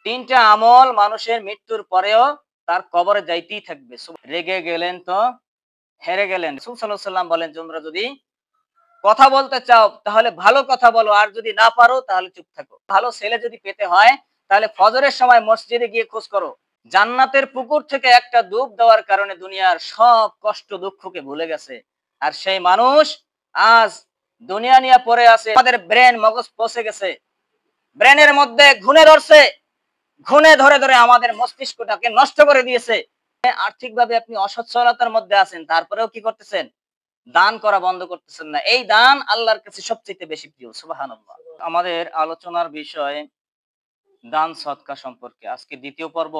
তিনটা আমল মানুষের মৃত্যুর পরেও তার কবরে যাইতেই থাকবে। রেগে গেলেন তো হেরে গেলেন। রাসূল সাল্লাল্লাহু আলাইহি ওয়াসাল্লাম বলেন, তোমরা যদি কথা বলতে চাও তাহলে ভালো কথা বলো, আর যদি না পারো তাহলে চুপ থাকো। ভালো ছেলে যদি পেতে হয় তাহলে ফজরের সময় মসজিদে গিয়ে খোঁজ করো। জান্নাতের পুকুর থেকে একটা ডুব দেওয়ার কারণে দুনিয়ার সব কষ্ট দুঃখকে ভুলে গেছে। আর সেই মানুষ আজ দুনিয়া নিয়ে পড়ে আছে। আমাদের ব্রেন মগজ পচে গেছে, ব্রেনের মধ্যে ঘুণে ধরছে, ঘুণে ধরে ধরে আমাদের মস্তিষ্কটাকে নষ্ট করে দিয়েছে। আর্থিকভাবে আপনি অসচ্ছলতার মধ্যে আছেন, তারপরেও কি করতেছেন? দান করা বন্ধ করতেছেন না। এই দান আল্লাহর কাছে সবচেয়ে বেশি প্রিয়। সুবহানাল্লাহ। আমাদের আলোচনার বিষয় দান সদকা সম্পর্কে। আজকে দ্বিতীয় পর্ব।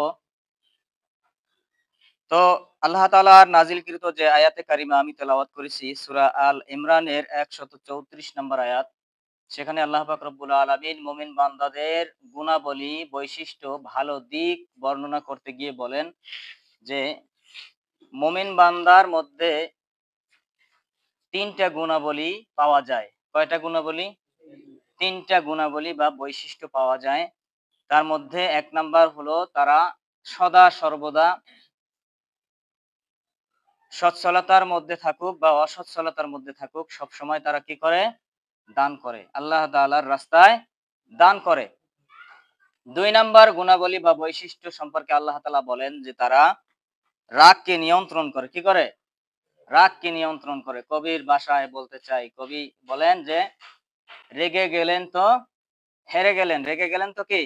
তো আল্লাহ তাআলার নাজিলকৃত যে আয়াতে কারিমা আমি তেলাওয়াত করেছি সূরা আল ইমরানের 134 নম্বর আয়াত। সেখানে আল্লাহ পাক রব্বুল আলামিন মুমিন বান্দাদের গুণাবলী, বৈশিষ্ট্য, ভালো দিক বর্ণনা করতে গিয়ে বলেন যে মুমিন বান্দার মধ্যে তিনটা গুণাবলী পাওয়া যায়। কয়টা গুণাবলী? তিনটা গুণাবলী বা বৈশিষ্ট্য পাওয়া যায়। তার মধ্যে এক নাম্বার হলো তারা সদা সর্বদা সচ্ছলতার মধ্যে থাকুক বা অসচ্ছলতার মধ্যে থাকুক, সব সময় তারা কি করে? দান করে, আল্লাহ তাআলার রাস্তায় দান করে। দুই নাম্বার গুণাবলী বা বৈশিষ্ট্য সম্পর্কে আল্লাহ তাআলা বলেন যে তারা রাগকে নিয়ন্ত্রণ করে। কি করে? রাগকে নিয়ন্ত্রণ করে। কবির ভাষায় বলতে চাই, কবি বলেন যে রেগে গেলেন তো হেরে গেলেন। রেগে গেলেন তো কি?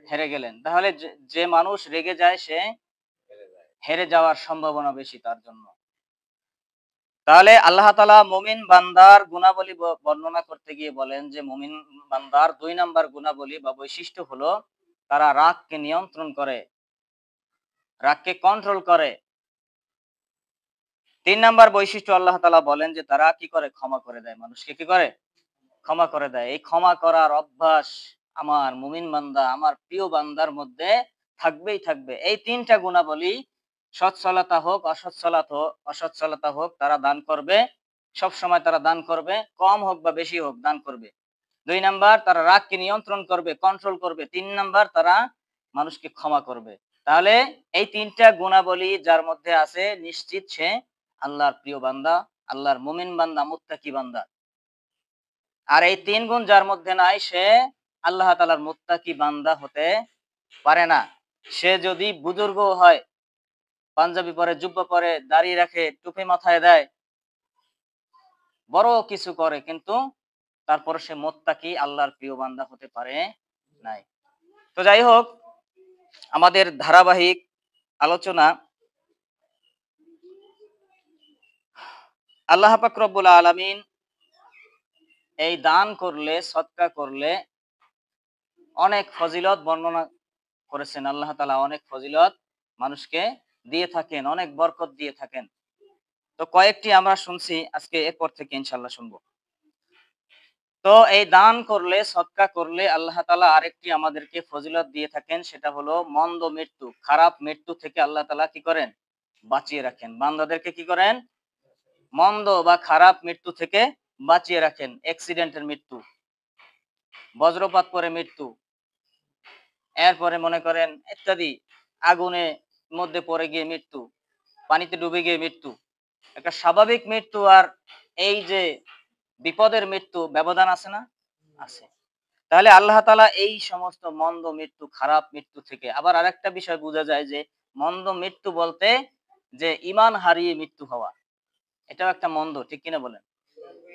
হেরে গেলেন। তাহলে যে মানুষ রেগে যায় সে হেরে যাওয়ার সম্ভাবনা বেশি তার জন্য। তাহলে আল্লাহ তাআলা মুমিন বান্দার গুণাবলী বর্ণনা করতে গিয়ে বলেন যে মুমিন বান্দার দুই নাম্বার গুণাবলী বা বৈশিষ্ট্য হলো তারা রাগকে নিয়ন্ত্রণ করে, রাগকে কন্ট্রোল করে। তিন নাম্বার বৈশিষ্ট্য আল্লাহ তাআলা বলেন যে তারা কি করে? ক্ষমা করে দেয়। মানুষকে কি করে? ক্ষমা করে দেয়। এই ক্ষমা করার অভ্যাস আমার মুমিন বান্দা, আমার প্রিয় বান্দার মধ্যে থাকবেই থাকবে। এই তিনটা গুণাবলী, সচ্ছলতা হোক, অসচ্ছলতা হোক, তারা দান করবে। সব সময় তারা দান করবে, কম হোক বা বেশি হোক দান করবে। দুই নাম্বার তারা রাগকে নিয়ন্ত্রণ করবে, কন্ট্রোল করবে। তিন নাম্বার তারা মানুষকে ক্ষমা করবে। তাহলে এই তিনটা গুণাবলী যার মধ্যে আছে, নিশ্চিত সে আল্লাহর প্রিয় বান্দা, আল্লাহর মুমিন বান্দা, মুত্তাকি বান্দা। আর এই তিন গুণ যার মধ্যে নাই সে আল্লাহ তাআলার মুত্তাকি বান্দা হতে পারে না। সে যদি বুজুর্গ হয়, পাঞ্জাবি পরে, জুব্বা পরে, দাড়ি রাখে, টুপি মাথায় দেয়, বড় কিছু করে, কিন্তু তারপর সে মুত্তাকি আল্লাহর প্রিয় বান্দা হতে পারে নাই। তো যাই হোক, আমাদের ধারাবাহিক আলোচনা, আল্লাহ পাক রব্বুল আলামিন এই দান করলে, সদকা করলে অনেক ফজিলত বর্ণনা করেছেন। আল্লাহ তাআলা অনেক ফজিলত মানুষকে দিয়ে থাকেন, অনেক বরকত দিয়ে থাকেন। তো কয়েকটি আমরা শুনছি, আজকে এরপর থেকে ইনশাআল্লাহ শুনবো। তো এই দান করলে, সদকা করলে আল্লাহ তাআলা আরেকটি আমাদেরকে ফজিলত দিয়ে থাকেন, সেটা হলো মন্দ মৃত্যু, খারাপ মৃত্যু থেকে আল্লাহ তাআলা কি করেন? বাঁচিয়ে রাখেন। বান্দাদেরকে কি করেন? মন্দ বা খারাপ মৃত্যু থেকে বাঁচিয়ে রাখেন। অ্যাক্সিডেন্টের মৃত্যু, বজ্রপাত পরে মৃত্যু, এরপরে মনে করেন ইত্যাদি, আগুনে মধ্যে পড়ে গিয়ে মৃত্যু, পানিতে ডুবে গিয়ে মৃত্যু, একটা স্বাভাবিক মৃত্যু আর এই যে বিপদের মৃত্যু, ব্যবধান আছে না? আছে। তাহলে আল্লাহ তাআলা এই সমস্ত মন্দ মৃত্যু, খারাপ মৃত্যু থেকে, আবার আরেকটা বিষয় বোঝা যায় যে মন্দ মৃত্যু বলতে যে ঈমান হারিয়ে মৃত্যু হওয়া, এটাও একটা মন্দ, ঠিক কিনা বলেন?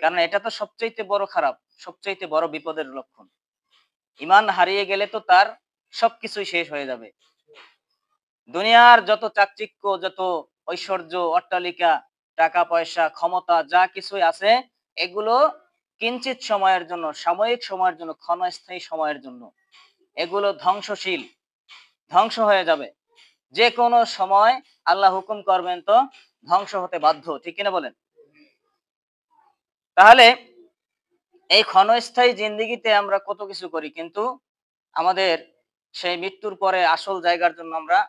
কারণ এটা তো সবচাইতে বড় খারাপ, সবচাইতে বড় বিপদের লক্ষণ। ঈমান হারিয়ে গেলে তো তার সবকিছুই শেষ হয়ে যাবে। দুনিয়ার যত চাকচিক্য, যত ঐশ্বর্য, অট্টালিকা, টাকা পয়সা, ক্ষমতা যা কিছুই আছে, এগুলো কিঞ্চিত সময়ের জন্য, সাময়িক সময়ের জন্য, ক্ষণস্থায়ী সময়ের জন্য। এগুলো ধ্বংসশীল, ধ্বংস হয়ে যাবে। যে কোনো সময় আল্লাহ হুকুম করবেন তো ধ্বংস হতে বাধ্য, ঠিক কিনা বলেন? তাহলে এই ক্ষণস্থায়ী জিন্দেগিতে আমরা কত কিছু করি, কিন্তু আমাদের সেই মৃত্যুর পরে আসল জায়গার জন্য আমরা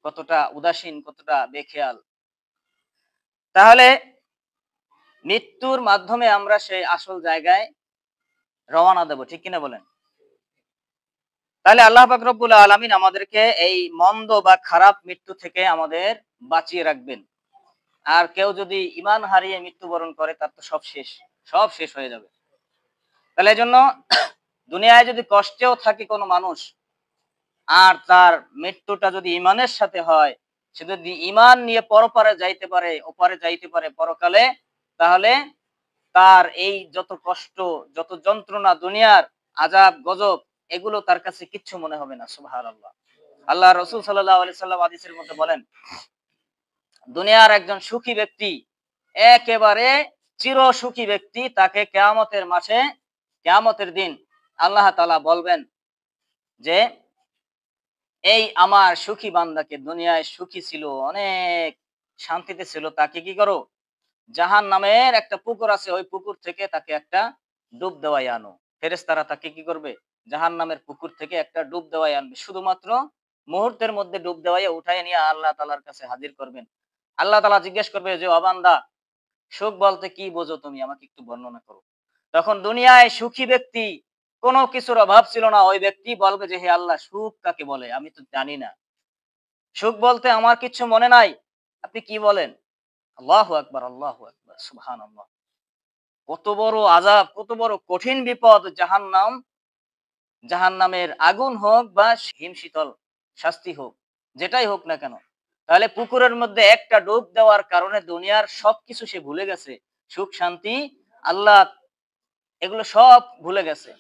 কতটা উদাসীন, কতটা বেখেয়াল। তাহলে মৃত্যুর মাধ্যমে আমরা সেই আসল জায়গায় রওনা দেব, ঠিক কিনা বলেন? তাহলে আল্লাহ পাক রব্বুল আলামিন আমাদেরকে এই মন্দ বা খারাপ মৃত্যু থেকে আমাদের বাঁচিয়ে রাখবেন। আর কেউ যদি ঈমান হারিয়ে মৃত্যুবরণ করে তার তো সব শেষ হয়ে যাবে। তাহলে এজন্য দুনিয়ায় যদি কষ্টেও থাকে কোনো মানুষ আর তার মৃত্যুটা যদি ঈমানের সাথে হয়, সে যদি ঈমান নিয়ে পরপারে যাইতে পারে, ওপারে যাইতে পারে পরকালে, তাহলে তার এই যত কষ্ট, যত যন্ত্রণা দুনিয়ার আযাব গজব এগুলো তার কাছে কিচ্ছু মনে হবে না। সুবহানাল্লাহ। আল্লাহ রাসূল সাল্লাল্লাহু আলাইহি সাল্লাম হাদিসের মধ্যে বলেন, দুনিয়ার একজন সুখী ব্যক্তি, একেবারে চির সুখী ব্যক্তি, তাকে কিয়ামতের মাঠে, কিয়ামতের দিন আল্লাহ তাআলা বলবেন যে, এই আমার সুখী বান্দাকে, দুনিয়ায় সুখী ছিল, অনেক শান্তিতে ছিল, তাকে কি করো? জাহান্নামের একটা পুকুর আছে, ওই পুকুর থেকে তাকে একটা ডুব দেওয়াই আনো। ফেরেশতারা তাকে কি করবে? জাহান্নামের পুকুর থেকে একটা ডুব দেওয়াই আনবে। শুধুমাত্র মুহূর্তের মধ্যে ডুব দেওয়াইয়া উঠায় নিয়ে আল্লাহ তাআলার কাছে হাজির করবেন। আল্লাহ তাআলা জিজ্ঞেস করবে যে, "ও বান্দা, সুখ বলতে কি বোঝো তুমি? আমাকে একটু বর্ণনা করো।" তখন দুনিয়ায় সুখী ব্যক্তি, কোনো কিছুর অভাব ছিল না, ওই ব্যক্তি বলবে যে, "হে আল্লাহ, সুখ কাকে বলে? আমি তো জানি না। সুখ বলতে আমার কিচ্ছু মনে নাই। আপনি কি বলেন?" আল্লাহু আকবার, আল্লাহু আকবার, সুবহানাল্লাহ। কত বড় আযাব, কত বড় কঠিন বিপদ জাহান্নাম, জাহান্নামের আগুন হোক বা হিমশীতল শাস্তি হোক, যেটাই হোক না কেন। তাহলে পুকুরের মধ্যে একটা ডুব দেওয়ার কারণে দুনিয়ার সবকিছু সে ভুলে গেছে। সুখ শান্তি, আল্লাহ, এগুলো সব ভুলে গেছে।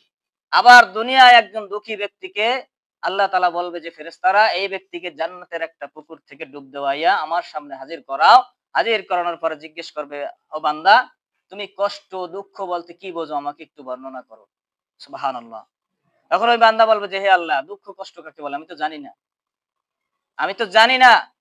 আবার দুনিয়ায় একজন দুঃখী ব্যক্তিকে আল্লাহ তাআলা বলবে যে, ফেরেশতারা এই ব্যক্তিকে জান্নাতের একটা পুকুর থেকে ডুব দেওয়াইয়া আমার সামনে হাজির করাও। হাজির করানোর পরে জিজ্ঞেস করবে, ও বান্দা, তুমি কষ্ট দুঃখ বলতে কি বোঝো? আমাকে একটু বর্ণনা করো। সুবহানাল্লাহ। তখন ওই বান্দা বলবে যে, হে আল্লাহ, দুঃখ কষ্ট কাকে বলে? আমি তো জানি না। আমি তো জানি না।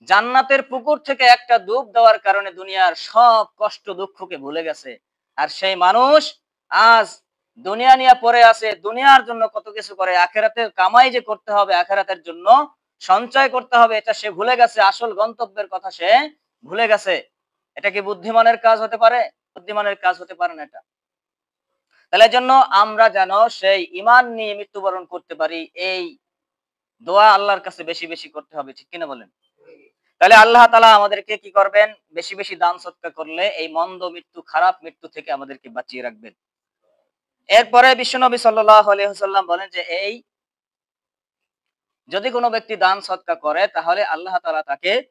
জান্নাতের পুকুর থেকে একটা ডুব দেওয়ার কারণে দুনিয়ার সব কষ্ট দুঃখকে ভুলে গেছে। আর সেই মানুষ আজ দুনিয়া নিয়ে পড়ে আছে, দুনিয়ার জন্য কত কিছু করে, আখেরাতের কামাই যে করতে হবে, আখেরাতের জন্য সঞ্চয় করতে হবে, এটা সে ভুলে গেছে। আসল গন্তব্যের কথা সে ভুলে গেছে। এটা কি বুদ্ধিমানের কাজ হতে পারে? বুদ্ধিমানের কাজ হতে পারে না এটা। তাহলে এজন্য আমরা যেন সেই ঈমান নিয়ে মৃত্যুবরণ করতে পারি, এই দোয়া আল্লাহর কাছে বেশি বেশি করতে হবে। ঠিক কিনা বলেন? তাহলে আল্লাহ তাআলা আমাদেরকে কি করবেন? বেশি বেশি দান সদকা করলে এই মন্দ মৃত্যু, খারাপ মৃত্যু থেকে আমাদেরকে বাঁচিয়ে রাখবেন। এরপরে বিশ্বনবী সাল্লাল্লাহু আলাইহি ওয়াসাল্লাম বলেন যে, এই যদি কোনো ব্যক্তি দান সদকা করে তাহলে আল্লাহ তাআলা তাকে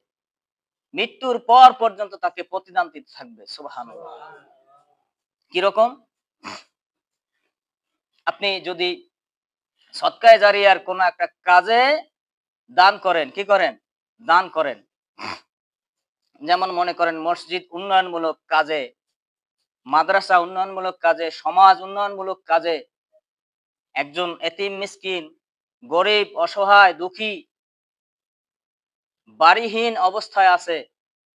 মৃত্যুর পর পর্যন্ত তাকে প্রতিদান দিতে থাকবে। সুবহানাল্লাহ। কিরকম? আপনি যদি সদকায়ে জারিয়ার কোনো একটা কাজে দান করেন, কি করেন? দান করেন। যেমন মনে করেন মসজিদ উন্নয়নমূলক কাজে, মাদ্রাসা উন্নয়নমূলক কাজে, সমাজ উন্নয়নমূলক কাজে, একজন এতিম মিসকিন, গরিব, অসহায়, দুঃখী, বাড়িহীন অবস্থায় আছে,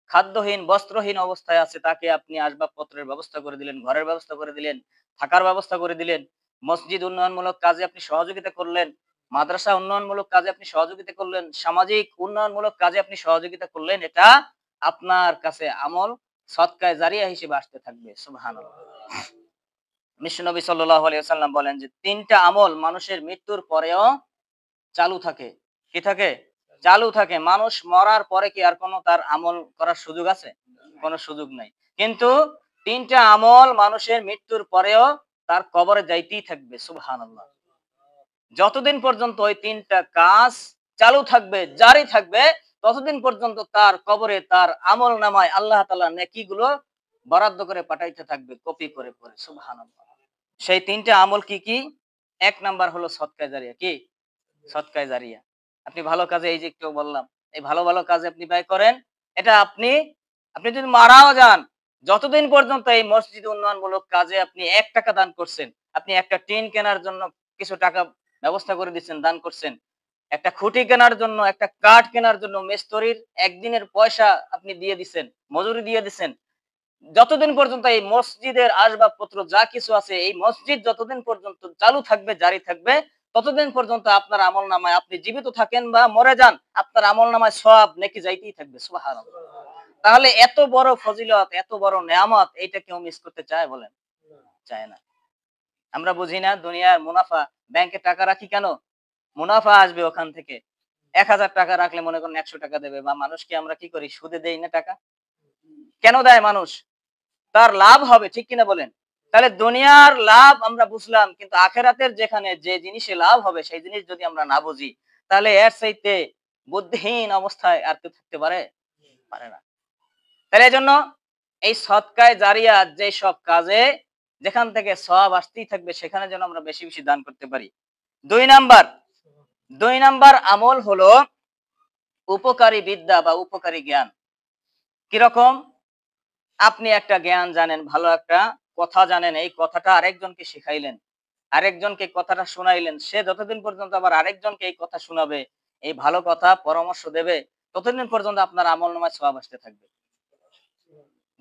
খাদ্যহীন, বস্ত্রহীন অবস্থায় আছে, তাকে আপনি আসবাবপত্রের ব্যবস্থা করে দিলেন, ঘরের ব্যবস্থা করে দিলেন, থাকার ব্যবস্থা করে দিলেন। মসজিদ উন্নয়নমূলক কাজে আপনি সহযোগিতা করলেন, মাদ্রাসা উন্নয়নমূলক কাজে আপনি সহযোগিতা করলেন, সামাজিক উন্নয়নমূলক কাজে আপনি সহযোগিতা করলেন। এটা আপনার কাছে আমল সদকায়ে জারিয়া হিসেবে আসতে থাকবে। সুবহানাল্লাহ। বিশ্বনবী সাল্লাল্লাহু আলাইহি ওয়াসাল্লাম বলেন যে, ৩ টা আমল মানুষের মৃত্যুর পরেও চালু থাকে। কি থাকে? চালু থাকে। মানুষ মরার পরে কি আর কোনো তার আমল করার সুযোগ আছে? কোনো সুযোগ নাই। কিন্তু ৩ টা আমল মানুষের মৃত্যুর পরেও তার কবরে যাইতেই থাকবে। সুবহানাল্লাহ। যতদিন পর্যন্ত ওই ৩ টা কাজ চালু থাকবে, জারি থাকবে, ততদিন পর্যন্ত তার কবরে তার আমলনামায় আল্লাহ তাআলা নেকিগুলো বরাদ্দ করে পাঠাইতে থাকবে, কপি করে করে। সুবহানাল্লাহ। সেই ৩ টা আমল কি, কি? ১ নাম্বার হলো সদকায়ে জারিয়া। কি? সদকায়ে জারিয়া। আপনি ভালো কাজে, এই যে একটু বললাম, এই ভালো, ভালো কাজে আপনি ব্যয় করেন। এটা আপনি, আপনি যদি মারাও যান, যতদিন পর্যন্ত এই মসজিদ উন্নয়নমূলক কাজে আপনি ৳১ দান করছেন, আপনি একটা টিন কেনার জন্য কিছু টাকা ব্যবস্থা করে দিচ্ছেন, দান করছেন। একটা খুঁটি কেনার জন্য, একটা কাঠ কেনার জন্য মিস্ত্রির একদিনের পয়সা আপনি দিয়ে দিছেন, মজুরি দিয়ে দিছেন। যতদিন পর্যন্ত এই মসজিদের আসবাবপত্র যা কিছু আছে, এই মসজিদ যতদিন পর্যন্ত চালু থাকবে, জারি থাকবে, ততদিন পর্যন্ত আপনার আমলনামায়, আপনি জীবিত থাকেন বা মরে যান, আপনার আমলনামায় সওয়াব নেকি যাইতেই থাকবে। সুবহানাল্লাহ। তাহলে এত বড় ফজিলত, এত বড় নেয়ামত, এইটা কেউ মিস করতে চায় বলেন? চায় না। আমরা বুঝি না দুনিয়ার মুনাফা, ব্যাংকে টাকা রাখি কেন? মুনাফা আসবে ওখান থেকে। ১,০০০ টাকা রাখলে মনে করেন ১০০ টাকা দেবে, বা মানুষকে আমরা কি করি, সুদে দেই না টাকা? কেন দেয় মানুষ? তার লাভ হবে, ঠিক কিনা বলেন? তাহলে দুনিয়ার লাভ আমরা বুঝলাম, কিন্তু আখেরাতের যেখানে যে জিনিসে লাভ হবে সেই জিনিস যদি আমরা না বুঝি, তাহলে এর চাইতে বুদ্ধিহীন অবস্থায় আর কেউ থাকতে পারে? পারে না। তাহলে এজন্য এই সদকায়ে জারিয়া যেসব কাজে যেখান থেকে সওয়াব আসতেই থাকবে, সেখানে যেন আমরা বেশি বেশি দান করতে পারি। ২ নাম্বার ২ নাম্বার আমল হলো উপকারী বিদ্যা বা উপকারী জ্ঞান। কিরকম? আপনি একটা জ্ঞান জানেন, ভালো একটা কথা জানেন, এই কথাটা আরেকজনকে শিখাইলেন, আরেকজনকে কথাটা শুনাইলেন, সে যতদিন পর্যন্ত আবার আরেকজনকে এই কথা শোনাবে, এই ভালো কথা পরামর্শ দেবে, ততদিন পর্যন্ত আপনার আমলনামায় সওয়াব আসতে থাকবে।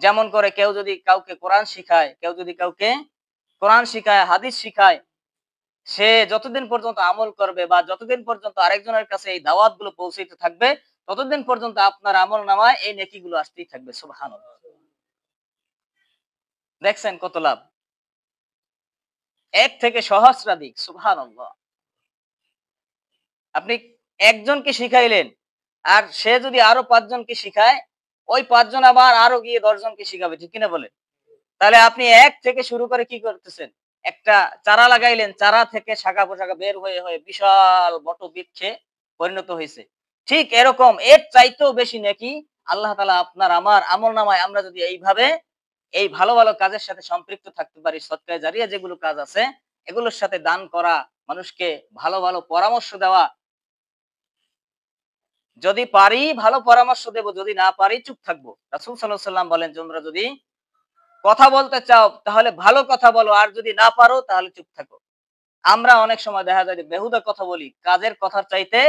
যেমন করে কেউ যদি কাউকে কোরআন শিখায়, কেউ যদি কাউকে কোরআন শিখায়, হাদিস শিখায়, সে যতদিন পর্যন্ত আমল করবে বা যতদিন পর্যন্ত আরেকজনের কাছে এই দাওয়াত গুলো পৌঁছাইতে থাকবে, ততদিন পর্যন্ত আপনার আমলনামায় এই নেকিগুলো আসতেই থাকবে। সুবহানাল্লাহ। দেখছেন কত লাভ? ১ থেকে সহস্রাধিক। সুবহানাল্লাহ। আপনি একজনকে শিখাইলেন, আর সে যদি আরো ৫ জনকে শিখায়, ওই ৫ জন আবার আরো গিয়ে ১০ জনকে শিখাবে, ঠিক কিনা বলেন? তাহলে আপনি ১ থেকে শুরু করে কি করতেছেন? একটা চারা লাগাইলেন, চারা থেকে শাখা-প্রশাখা বের হয়ে হয়ে বিশাল বটবৃক্ষে পরিণত হইছে। ঠিক এরকম এর চাইতেও বেশি নেকি আল্লাহ তাআলা আপনার আমার আমলনামায়, আমরা যদি এইভাবে এই ভালো, ভালো কাজের সাথে সম্পৃক্ত থাকতে পারি, সদকায়ে জারিয়া যেগুলো কাজ আছে, এগুলোর সাথে দান করা, মানুষকে ভালো, ভালো পরামর্শ দেওয়া। যদি পারি ভালো পরামর্শ দেব, যদি না পারি চুপ থাকবো। রাসূল সাল্লাল্লাহু আলাইহি ওয়াসাল্লাম বলেন, তোমরা যদি কথা বলতে চাও তাহলে ভালো কথা বলো, আর যদি না পারো তাহলে চুপ থাকো। আমরা অনেক সময় দেখা যায় যে বেহুদা কথা বলি, কাজের কথার চাইতে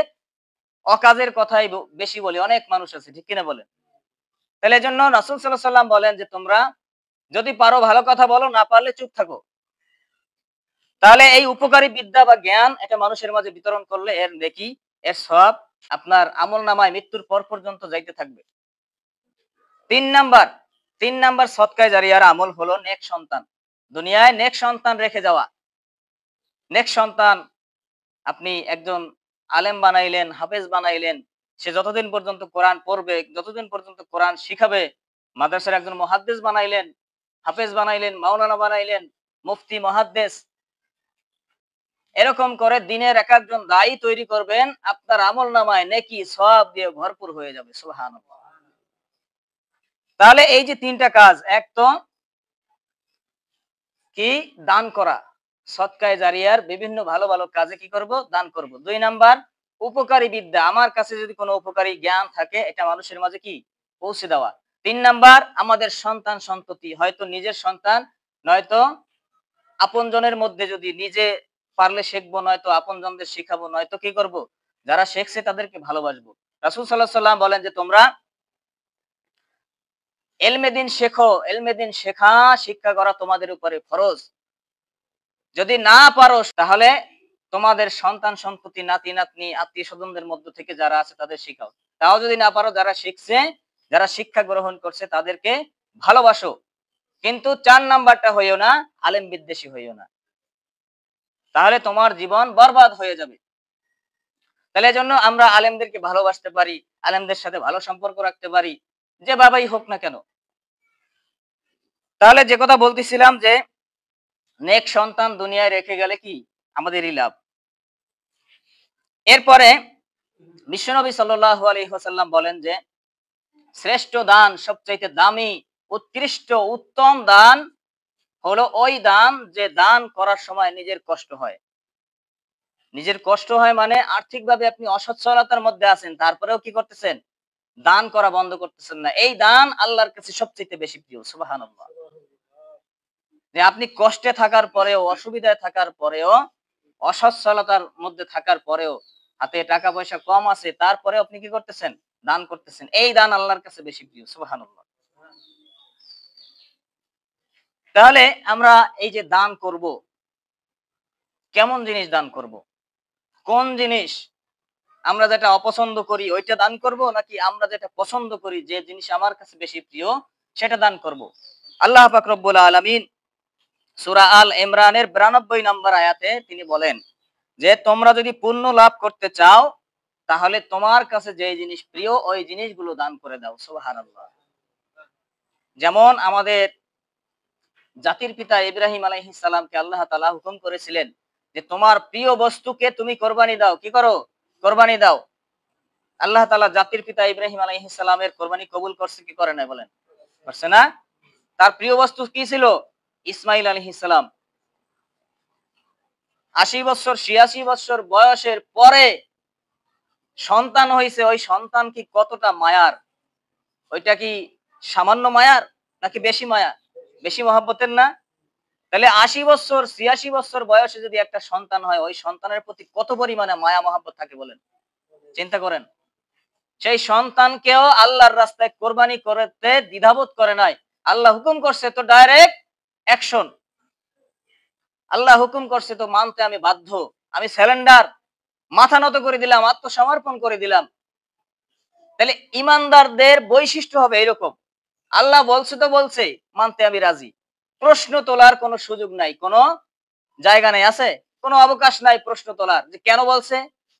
অকাজের কথাই বেশি বলি, অনেক মানুষ আছে, ঠিক কিনা বলেন? তাহলে এজন্য রাসূল সাল্লাল্লাহু আলাইহি ওয়াসাল্লাম বলেন যে তোমরা যদি পারো ভালো কথা বলো, না পারলে চুপ থাকো। তাহলে এই উপকারী বিদ্যা বা জ্ঞান এটা মানুষের মাঝে বিতরণ করলে এর নেকি, এর সওয়াব আপনার আমলনামায় মৃত্যুর পর পর্যন্ত যাইতে থাকবে। ৩ নাম্বার ৩ নাম্বার সদকায়ে জারিয়ার আমল হলো নেক সন্তান। দুনিয়ায় নেক সন্তান রেখে যাওয়া। নেক সন্তান, আপনি একজন আলেম বানাইলেন, হাফেজ বানাইলেন, সে যতদিন পর্যন্ত কোরআন পড়বে, যতদিন পর্যন্ত কোরআন শিখাবে, মাদ্রাসার একজন মুহাদ্দিস বানাইলেন, হাফেজ বানাইলেন, মাওলানা বানাইলেন, মুফতি, মুহাদ্দিস, এরকম করে দিনের এক একজন দায়ী তৈরি করবেন, আপনার আমলনামায় নেকি সওয়াব দিয়ে ভরপুর হয়ে যাবে। সুবহানাল্লাহ। তাহলে এই যে ৩টা কাজ, এক তো কি, দান করা, সদকায়ে জারিয়ার বিভিন্ন ভালো ভালো কাজে কি করব, দান করব। ২ নাম্বার উপকারী বিদ্যা, আমার কাছে যদি কোনো উপকারী জ্ঞান থাকে এটা মানুষের মাঝে কি পৌঁছে দেওয়া। ৩ নাম্বার আমাদের সন্তান সন্ততি, হয়তো নিজের সন্তান, নয়তো আপনজনের মধ্যে, যদি নিজে পারলে শিখবো, নয়তো আপনজনদের শিখাবো, নয়তো কি করব, যারা শিখছে তাদেরকে ভালোবাসবো। রাসূল সাল্লাল্লাহু আলাইহি ওয়াসাল্লাম বলেন যে তোমরা ইলমে দ্বীন শেখো, ইলমে দ্বীন শেখা, শিক্ষা করা তোমাদের উপরে ফরজ। যদি না পারো তাহলে তোমাদের সন্তান সন্ততি, নাতি নাতনি, আত্মীয় স্বজনদের মধ্য থেকে যারা আছে তাদের শিখাও। তাও যদি না পারো, যারা শিখছে, যারা শিক্ষা গ্রহণ করছে তাদেরকে ভালোবাসো। কিন্তু ৪ নাম্বারটা হইও না, আলেম বিদ্বেষী হইও না, তাহলে তোমার জীবন বরবাদ হয়ে যাবে। তাহলে এজন্য আমরা আলেমদেরকে ভালোবাসতে পারি, আলেমদের সাথে ভালো সম্পর্ক রাখতে পারি, যে বাবাই হোক না কেন। তাহলে যে কথা বলতেছিলাম যে নেক সন্তান দুনিয়ায় রেখে গেলে কি আমাদেরই লাভ। এরপরে বিশ্বনবী সাল্লাল্লাহু আলাইহি ওয়াসাল্লাম বলেন যে শ্রেষ্ঠ দান, সবচাইতে দামি, উৎকৃষ্ট, উত্তম দান হলো ওই দান যে দান করার সময় নিজের কষ্ট হয়। নিজের কষ্ট হয় মানে আর্থিকভাবে আপনি অসচ্ছলতার মধ্যে আছেন, তারপরেও কি করতেছেন, দান করা বন্ধ করতেছেন না। এই দান আল্লাহর কাছে সবচাইতে বেশি প্রিয়। সুবহানাল্লাহ। যে আপনি কষ্টে থাকার পরেও, অসুবিধায় থাকার পরেও, অসচ্ছলতার মধ্যে থাকার পরেও, হাতে টাকা পয়সা কম আছে, তারপরেও আপনি কি করতেছেন, দান করতেছেন। এই দান আল্লাহর কাছে বেশি প্রিয়। সুবহানাল্লাহ। তাহলে আমরা এই যে দান করব, কেমন জিনিস দান করব, কোন জিনিস, আমরা যেটা অপছন্দ করি ওইটা দান করব, নাকি আমরা যেটা পছন্দ করি, যে জিনিস আমার কাছে বেশি প্রিয় সেটা দান করব? আল্লাহ পাক রব্বুল আলামিন সূরা আল ইমরানের ৯২ নম্বর আয়াতে তিনি বলেন যে তোমরা যদি পুণ্য লাভ করতে চাও তাহলে তোমার কাছে যে জিনিস প্রিয় ওই জিনিসগুলো দান করে দাও। সুবহানাল্লাহ। যেমন আমাদের জাতির পিতা ইব্রাহিম আলাইহিস সালামকে আল্লাহ তাআলা হুকুম করেছিলেন যে তোমার প্রিয় বস্তুকে তুমি কোরবানি দাও। কি করো? কোরবানি দাও। আল্লাহ তাআলা জাতির পিতা ইব্রাহিম আলাইহিস সালামের কোরবানি কবুল করছে কি করে নাই বলেন? করছে না? তার প্রিয় বস্তু কি ছিল? ইসমাইল আলাইহিস সালাম। ৮০ বছর ৮৬ বছর বয়সের পরে সন্তান হইছে, ওই সন্তান কি কতটা মায়ার? ওইটা কি সামান্য মায়ার নাকি বেশি মায়া? বেশি মহব্বতের না? তাহলে ৮০ বছর ৮৬ বছর বয়সে যদি একটা সন্তান হয় ওই সন্তানের প্রতি কত পরিমাণে মায়া মহব্বত থাকে বলেন? চিন্তা করেন। সেই সন্তানকেও আল্লাহর রাস্তায় কোরবানি করতে দ্বিধাবোধ করে নাই। আল্লাহ হুকুম করছে তো ডাইরেক্ট অ্যাকশন। আল্লাহ হুকুম করছে তো মানতে আমি বাধ্য। আমি সারেন্ডার, মাথা নত করে দিলাম, আত্মসমর্পণ করে দিলাম। তাহলে ইমানদারদের বৈশিষ্ট্য হবে এরকম। আল্লাহ বলছে তো বলছে, মানতে আমি রাজি। প্রশ্ন তোলার কোনো সুযোগ নাই, কোনো জায়গা নাই, আছে? কোনো অবকাশ নাই প্রশ্ন তোলার, যে কেন বলছে,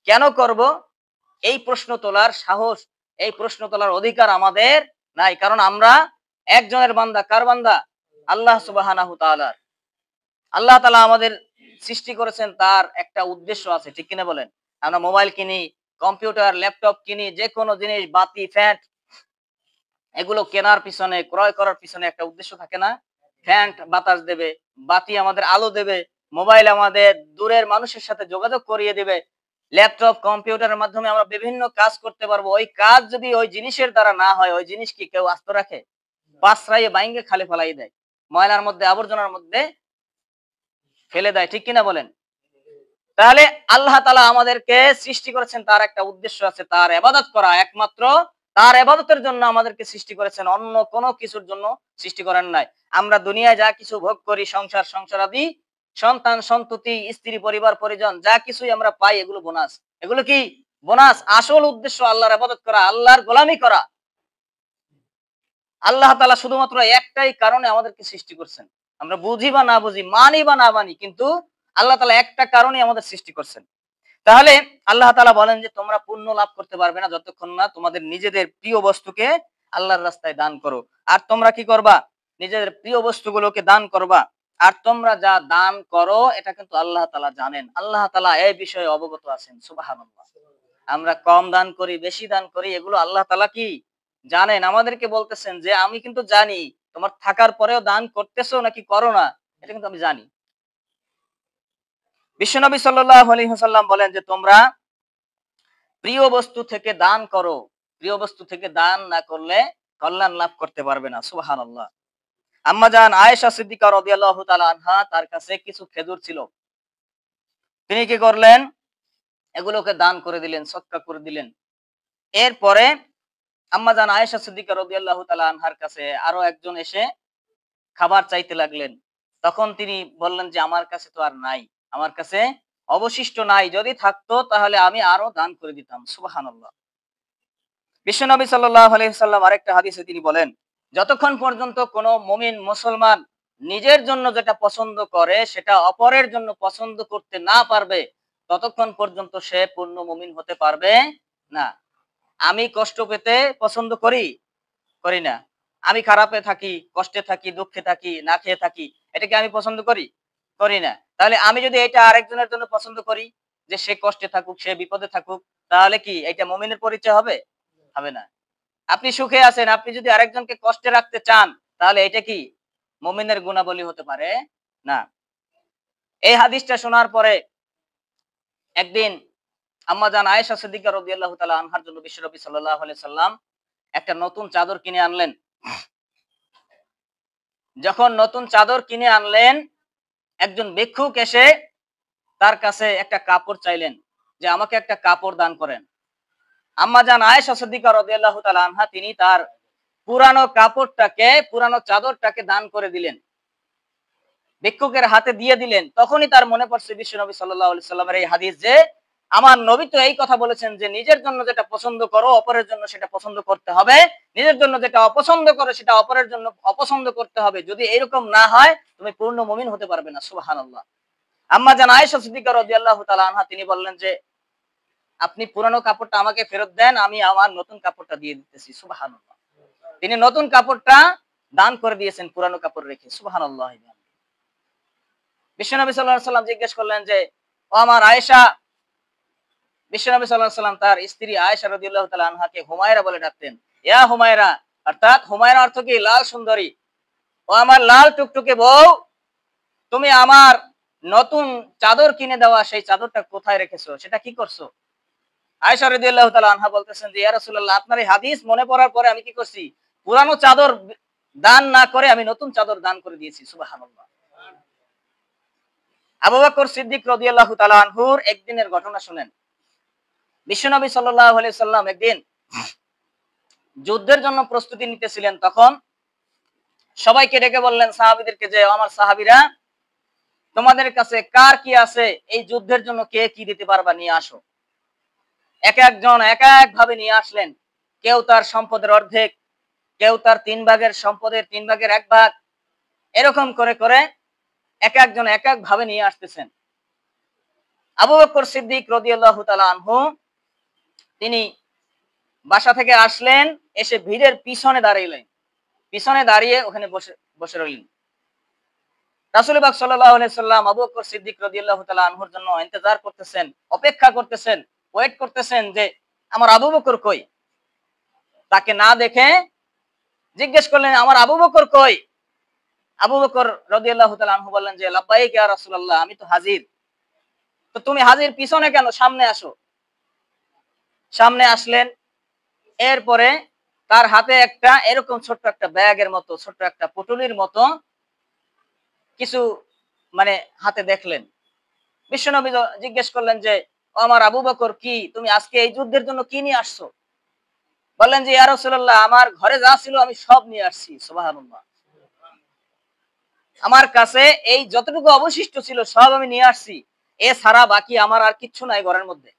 কেন করব, এই প্রশ্ন তোলার সাহস, এই প্রশ্ন তোলার অধিকার আমাদের নাই। কারণ আমরা একজনের বান্দা। কার বান্দা? আল্লাহ সুবহানাহু তাআলার। আল্লাহ তাআলা আমাদের সৃষ্টি করেছেন, তার একটা উদ্দেশ্য আছে, ঠিক কিনা বলেন? আমরা মোবাইল কিনি, কম্পিউটার, ল্যাপটপ কিনি, যে কোনো জিনিস, বাতি, ফ্যান, এগুলো কেনার পিছনে, ক্রয় করার পিছনে একটা উদ্দেশ্য থাকে না? ফ্যান বাতাস দেবে, বাতি আমাদের আলো দেবে, মোবাইল আমাদের দূরের মানুষের সাথে যোগাযোগ করিয়ে দিবে, ল্যাপটপ, কম্পিউটারের মাধ্যমে আমরা বিভিন্ন কাজ করতে পারবো। ওই কাজ যদি ওই জিনিসের দ্বারা না হয়, ওই জিনিস কি কেউ আস্ত রাখে? পাঁচরাইয়ে বাইঙ্গে খালে ফেলাই দেয়, ময়লার মধ্যে, আবর্জনার মধ্যে ফেলে দেয়, ঠিক কিনা বলেন? তাহলে আল্লাহ তাআলা আমাদেরকে সৃষ্টি করেছেন, তার একটা উদ্দেশ্য আছে, তার ইবাদত করা। একমাত্র তার ইবাদতের জন্য আমাদেরকে সৃষ্টি করেছেন, অন্য কোনো কিছুর জন্য সৃষ্টি করেন নাই। আমরা দুনিয়ায় যা কিছু ভোগ করি, সংসার সংসারাদি, সন্তান সন্ততি, স্ত্রী, পরিবার পরিজন, যা কিছুই আমরা পাই, এগুলো বোনাস। এগুলো কি বোনাস? আসল উদ্দেশ্য আল্লাহর ইবাদত করা, আল্লাহর গোলামি করা। আল্লাহ তাআলা শুধুমাত্র একটাই কারণে আমাদেরকে সৃষ্টি করছেন। আমরা বুঝি বা না বুঝি, মানি বা না মানি, কিন্তু আল্লাহ তাআলা একটা কারণে আমাদের সৃষ্টি করছেন। তাহলে আল্লাহ তাআলা বলেন যে তোমরা পুণ্য লাভ করতে পারবে না যতক্ষণ না তোমাদের নিজেদের প্রিয় বস্তুকে আল্লাহর রাস্তায় দান করো। আর তোমরা কি করবা? নিজেদের প্রিয় বস্তুগুলোকে দান করবা। আর তোমরা যা দান করো এটা কিন্তু আল্লাহ তাআলা জানেন। আল্লাহ তাআলা এই বিষয়ে অবগত আছেন। সুবহানাল্লাহ। আমরা কম দান করি, বেশি দান করি, এগুলো আল্লাহ তাআলা কি জানেন। আমাদেরকে বলতেছেন যে আমি কিন্তু জানি তোমার থাকার পরেও দান করতেছো নাকি করো না, এটা কিন্তু আমি জানি। বিশ্বনবী সাল্লাল্লাহু আলাইহি ওয়াসাল্লাম বলেন যে তোমরা প্রিয় বস্তু থেকে দান করো। প্রিয় বস্তু থেকে দান না করলে কল্যাণ লাভ করতে পারবে না। সুবহানাল্লাহ। আম্মা জান আয়েশা সিদ্দিকা রাদিয়াল্লাহু তাআলা আনহা, তার কাছে কিছু খেজুর ছিল। তিনি কি করলেন? এগুলোকে দান করে দিলেন, সদকা করে দিলেন। এরপরে আম্মা জান আয়েশা সিদ্দিকা রাদিয়াল্লাহু তাআলা আনহার কাছে আরো একজন এসে খাবার চাইতে লাগলেন। তখন তিনি বললেন যে আমার কাছে তো আর নাই। আমার কাছে অবশিষ্ট নাই। যদি থাকতো তাহলে আমি আরো দান করে দিতাম। সুবহানাল্লাহ। বিশ্বনবী সাল্লাল্লাহু আলাইহি ওয়াসাল্লাম আরেকটা হাদিসে তিনি বলেন, যতক্ষণ পর্যন্ত কোন মুমিন মুসলমান নিজের জন্য যেটা পছন্দ করে সেটা অপরের জন্য পছন্দ করতে না পারবে, ততক্ষণ পর্যন্ত সে পূর্ণ মুমিন হতে পারবে না। আমি কষ্ট পেতে পছন্দ করি, করি না। আমি খারাপে থাকি, কষ্টে থাকি, দুঃখে থাকি, না খেয়ে থাকি, এটা কি আমি পছন্দ করি? করি না। তাহলে আমি যদি এটা আরেকজনের জন্য পছন্দ করি, যে সে কষ্টে থাকুক, সে বিপদে থাকুক, তাহলে কি এটা মুমিনের পরিচয় হবে? হবে না। আপনি সুখে আছেন, আপনি যদি আরেকজনকে কষ্টে রাখতে চান, তাহলে এটা কি মুমিনের গুণাবলী হতে পারে না। এই হাদিসটা শোনার পরে একদিন আম্মা জান আয়েশা সিদ্দিকা রাদিয়াল্লাহু তাআলা আনহার জন্য বিশ্বনবী সাল্লাল্লাহু আলাইহি সাল্লাম একটা নতুন চাদর কিনে আনলেন। যখন নতুন চাদর কিনে আনলেন, একজন ভিক্ষুক এসে তার কাছে একটা কাপড় চাইলেন যে আমাকে একটা কাপড় দান করেন। আম্মা জান আয়েশা সিদ্দিকা রাদিয়াল্লাহু তাআলা আনহা তিনি তার পুরানো কাপড়টাকে, পুরানো চাদরটাকে দান করে দিলেন, ভিক্ষুকের হাতে দিয়ে দিলেন। তখনই তার মনে পড়ছে বিশ্বনবী সাল্লাল্লাহু আলাইহি সাল্লামের এই হাদিস যে আমার নবী তো এই কথা বলেছেন যে নিজের জন্য যেটা পছন্দ করো অপরের জন্য সেটা পছন্দ করতে হবে, নিজের জন্য যেটা অপছন্দ করো সেটা অপরের জন্য অপছন্দ করতে হবে। যদি এরকম না হয় তুমি পূর্ণ মুমিন হতে পারবে না। সুবহানাল্লাহ। আম্মা জান আয়েশা সিদ্দিকা রাদিয়াল্লাহু তাআলা আনহা তিনি বললেন যে আপনি পুরানো কাপড়টা আমাকে ফেরত দেন, আমি আমার নতুন কাপড়টা দিয়ে দিতেছি। সুবহানাল্লাহ। তিনি নতুন কাপড়টা দান করে দিয়েছেন পুরানো কাপড় রেখে। সুবহানাল্লাহ। বিশ্বনবী সাল্লাল্লাহু আলাইহি ওয়াসাল্লাম জিজ্ঞেস করলেন যে ও আমার আয়েশা, বিশ্বনবী সাল্লাল্লাহু আলাইহি ওয়াসাল্লাম তার স্ত্রী আয়েশা রাদিয়াল্লাহু তাআলা আনহাকে হুমায়রা বলে ডাকতেন। ইয়া হুমায়রা, অর্থাৎ হুমায়রা অর্থ কি? লাল সুন্দরী। ও আমার লাল টুকটুকে বউ, তুমি আমার নতুন চাদর কিনে দেওয়া সেই চাদরটা কোথায় রেখেছো? সেটা কি করছো? আয়েশা রাদিয়াল্লাহু তাআলা আনহা বলতেছেন যে ইয়া রাসূলুল্লাহ, আপনার এই হাদিস মনে পড়ার পরে আমি কি করছি? পুরানো চাদর দান না করে আমি নতুন চাদর দান করে দিয়েছি। সুবহানাল্লাহ। আবু বকর সিদ্দিক রাদিয়াল্লাহু তাআলা আনহুর একদিনের ঘটনা শুনেন। বিশ্বনবী সাল্লাল্লাহু আলাইহি সাল্লাম একদিন যুদ্ধের জন্য প্রস্তুতি নিতেছিলেন, তখন সবাইকে ডেকে বললেন সাহাবীদেরকে যে আমার সাহাবীরা, তোমাদের কাছে কার কি আছে, এই যুদ্ধের জন্য কে কি দিতে পারবা নিয়ে আসো। এক একজন এক এক ভাবে নিয়ে আসলেন। কেউ তার সম্পদের অর্ধেক, কেউ তার 3 ভাগের সম্পদের 3 ভাগের 1 ভাগ, এরকম করে করে এক একজন এক এক ভাবে নিয়ে আসতেছেন। আবু বকর সিদ্দিক রাদিয়াল্লাহু তাআলা আনহু তিনি বাসা থেকে আসলেন, এসে ভিড়ের পিছনে দাঁড়াইলেন, পিছনে দাঁড়িয়ে ওখানে বসে বসে রইলেন। রাসূল পাক সাল্লাল্লাহু আলাইহি সাল্লাম আবু বকর সিদ্দিক রাদিয়াল্লাহু তাআলা আনহুর জন্য ইন্তজার করতেছেন, অপেক্ষা করতেছেন, ওয়েট করতেছেন যে আমার আবু বকর কই। তাকে না দেখে জিজ্ঞেস করলেন আমার আবু বকর কই। আবু বকর রাদিয়াল্লাহু তাআলা আনহু বললেন যে লাব্বাইক ইয়া রাসূলুল্লাহ, আমি তো হাজির। তো তুমি হাজির পিছনে কেন? সামনে আসো। সামনে আসলেন। এরপরে তার হাতে একটা এরকম ছোট্ট একটা ব্যাগের মতো, ছোট্ট একটা পুটুলির মতো কিছু মানে হাতে দেখলেন। বিশ্বনবী জিজ্ঞেস করলেন যে ও আমার আবু বকর, কি তুমি আজকে এই যুদ্ধের জন্য কি নিয়ে আসছো? বললেন যে ইয়া রাসূলুল্লাহ, আমার ঘরে যা ছিল আমি সব নিয়ে আসছি। সুবহানাল্লাহ। আমার কাছে এই যতটুকু অবশিষ্ট ছিল সব আমি নিয়ে আসছি, এছাড়া বাকি আমার আর কিচ্ছু নাই ঘরের মধ্যে।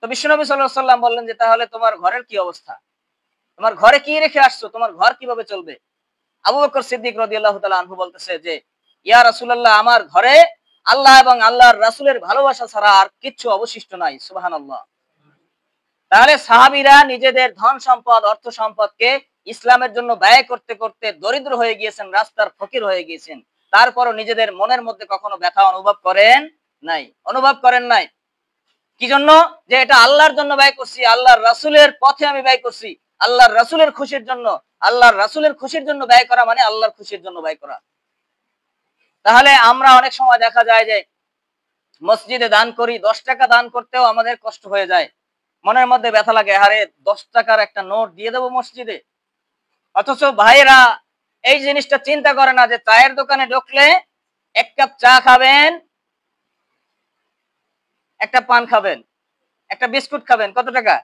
তো বিশ্বনবী সাল্লাল্লাহু আলাইহি সাল্লাম বললেন যে তাহলে তোমার ঘরের কি অবস্থা? তোমার ঘরে কি রেখে আসছো? তোমার ঘর কিভাবে চলবে? আবু বকর সিদ্দিক রাদিয়াল্লাহু তাআলা আনহু বলতেছে যে ইয়া রাসূলুল্লাহ, আমার ঘরে আল্লাহ এবং আল্লাহর রাসূলের ভালোবাসা ছাড়া আর কিচ্ছু অবশিষ্ট নাই। সুবহানাল্লাহ। তাহলে সাহাবীরা নিজেদের ধন সম্পদ, অর্থ সম্পদকে ইসলামের জন্য ব্যয় করতে করতে দরিদ্র হয়ে গিয়েছেন, রাস্তার ফকির হয়ে গিয়েছেন। তারপরও নিজেদের মনের মধ্যে কখনো ব্যথা অনুভব করেন নাই, অনুভব করেন নাই। কি জন্য? যে এটা আল্লাহর জন্য ব্যয় করছি, আল্লাহর রাসূলের পথে আমি ব্যয় করছি, আল্লাহর রাসূলের খুশির জন্য। আল্লাহর রাসূলের খুশির জন্য ব্যয় করা মানে আল্লাহর খুশির জন্য ব্যয় করা। তাহলে আমরা অনেক সময় দেখা যায় যে মসজিদে দান করি, 10 টাকা দান করতেও আমাদের কষ্ট হয়ে যায়, মনের মধ্যে ব্যথা লাগে, আরে 10 টাকার একটা নোট দিয়ে দেবো মসজিদে। অথচ ভাইরা এই জিনিসটা চিন্তা করে না যে চায়ের দোকানে ঢুকলে 1 কাপ চা খাবেন, একটা পান খাবেন, একটা বিস্কুট খাবেন, কত টাকা?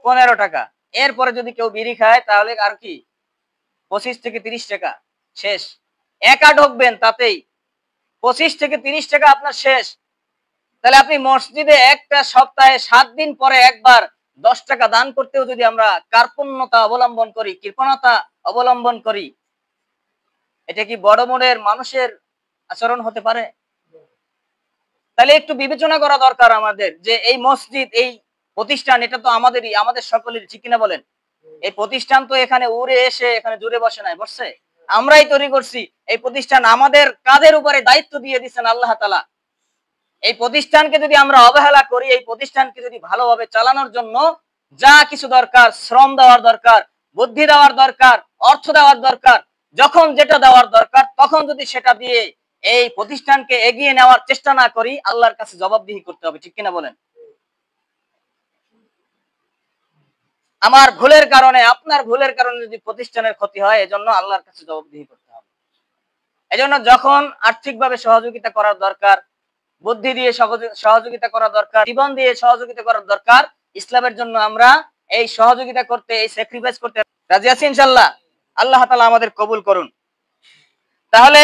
15 টাকা। এরপরে যদি কেউ বিড়ি খায় তাহলে আর কি 25 থেকে 30 টাকা শেষ। একা ঢুকবেন তাতেই 25 থেকে 30 টাকা আপনার শেষ। তাহলে আপনি মসজিদে একটা সপ্তাহে 7 দিন পরে একবার 10 টাকা দান করতেও যদি আমরা কার্পণ্যতা অবলম্বন করি, কৃপণতা অবলম্বন করি, এটা কি বড় মনের মানুষের আচরণ হতে পারে? তাহলে একটু বিবেচনা করা দরকার আমাদের যে এই মসজিদ, এই প্রতিষ্ঠান, এটা তো আমাদেরই, আমাদের সকলের, ঠিক কিনা বলেন? এই প্রতিষ্ঠান তো এখানে উড়ে এসে এখানে জুড়ে বসে নাই, বসছে আমরাই তৈরি করছি। এই প্রতিষ্ঠান আমাদের কাঁধের উপরে দায়িত্ব দিয়ে দিচ্ছেন আল্লাহ তাআলা। এই প্রতিষ্ঠানকে যদি আমরা অবহেলা করি, এই প্রতিষ্ঠানকে যদি ভালোভাবে চালানোর জন্য যা কিছু দরকার, শ্রম দেওয়ার দরকার, বুদ্ধি দেওয়ার দরকার, অর্থ দেওয়ার দরকার, যখন যেটা দেওয়ার দরকার তখন যদি সেটা দিয়ে এই প্রতিষ্ঠানকে এগিয়ে নেওয়ার চেষ্টা না করি, আল্লাহর কাছে জবাবদিহি করতে হবে, ঠিক কিনা বলেন? আমার ভুলের কারণে, আপনার ভুলের কারণে যদি প্রতিষ্ঠানের ক্ষতি হয়, এজন্য আল্লাহর কাছে জবাবদিহি করতে হবে। এজন্য যখন আর্থিকভাবে সহযোগিতা করার দরকার, বুদ্ধি দিয়ে সহযোগিতা করা দরকার, জীবন দিয়ে সহযোগিতা করার দরকার, ইসলামের জন্য আমরা এই সহযোগিতা করতে, এই স্যাক্রিফাইস করতে রাজি আছি ইনশাআল্লাহ। আল্লাহ তাআলা আমাদের কবুল করুন। তাহলে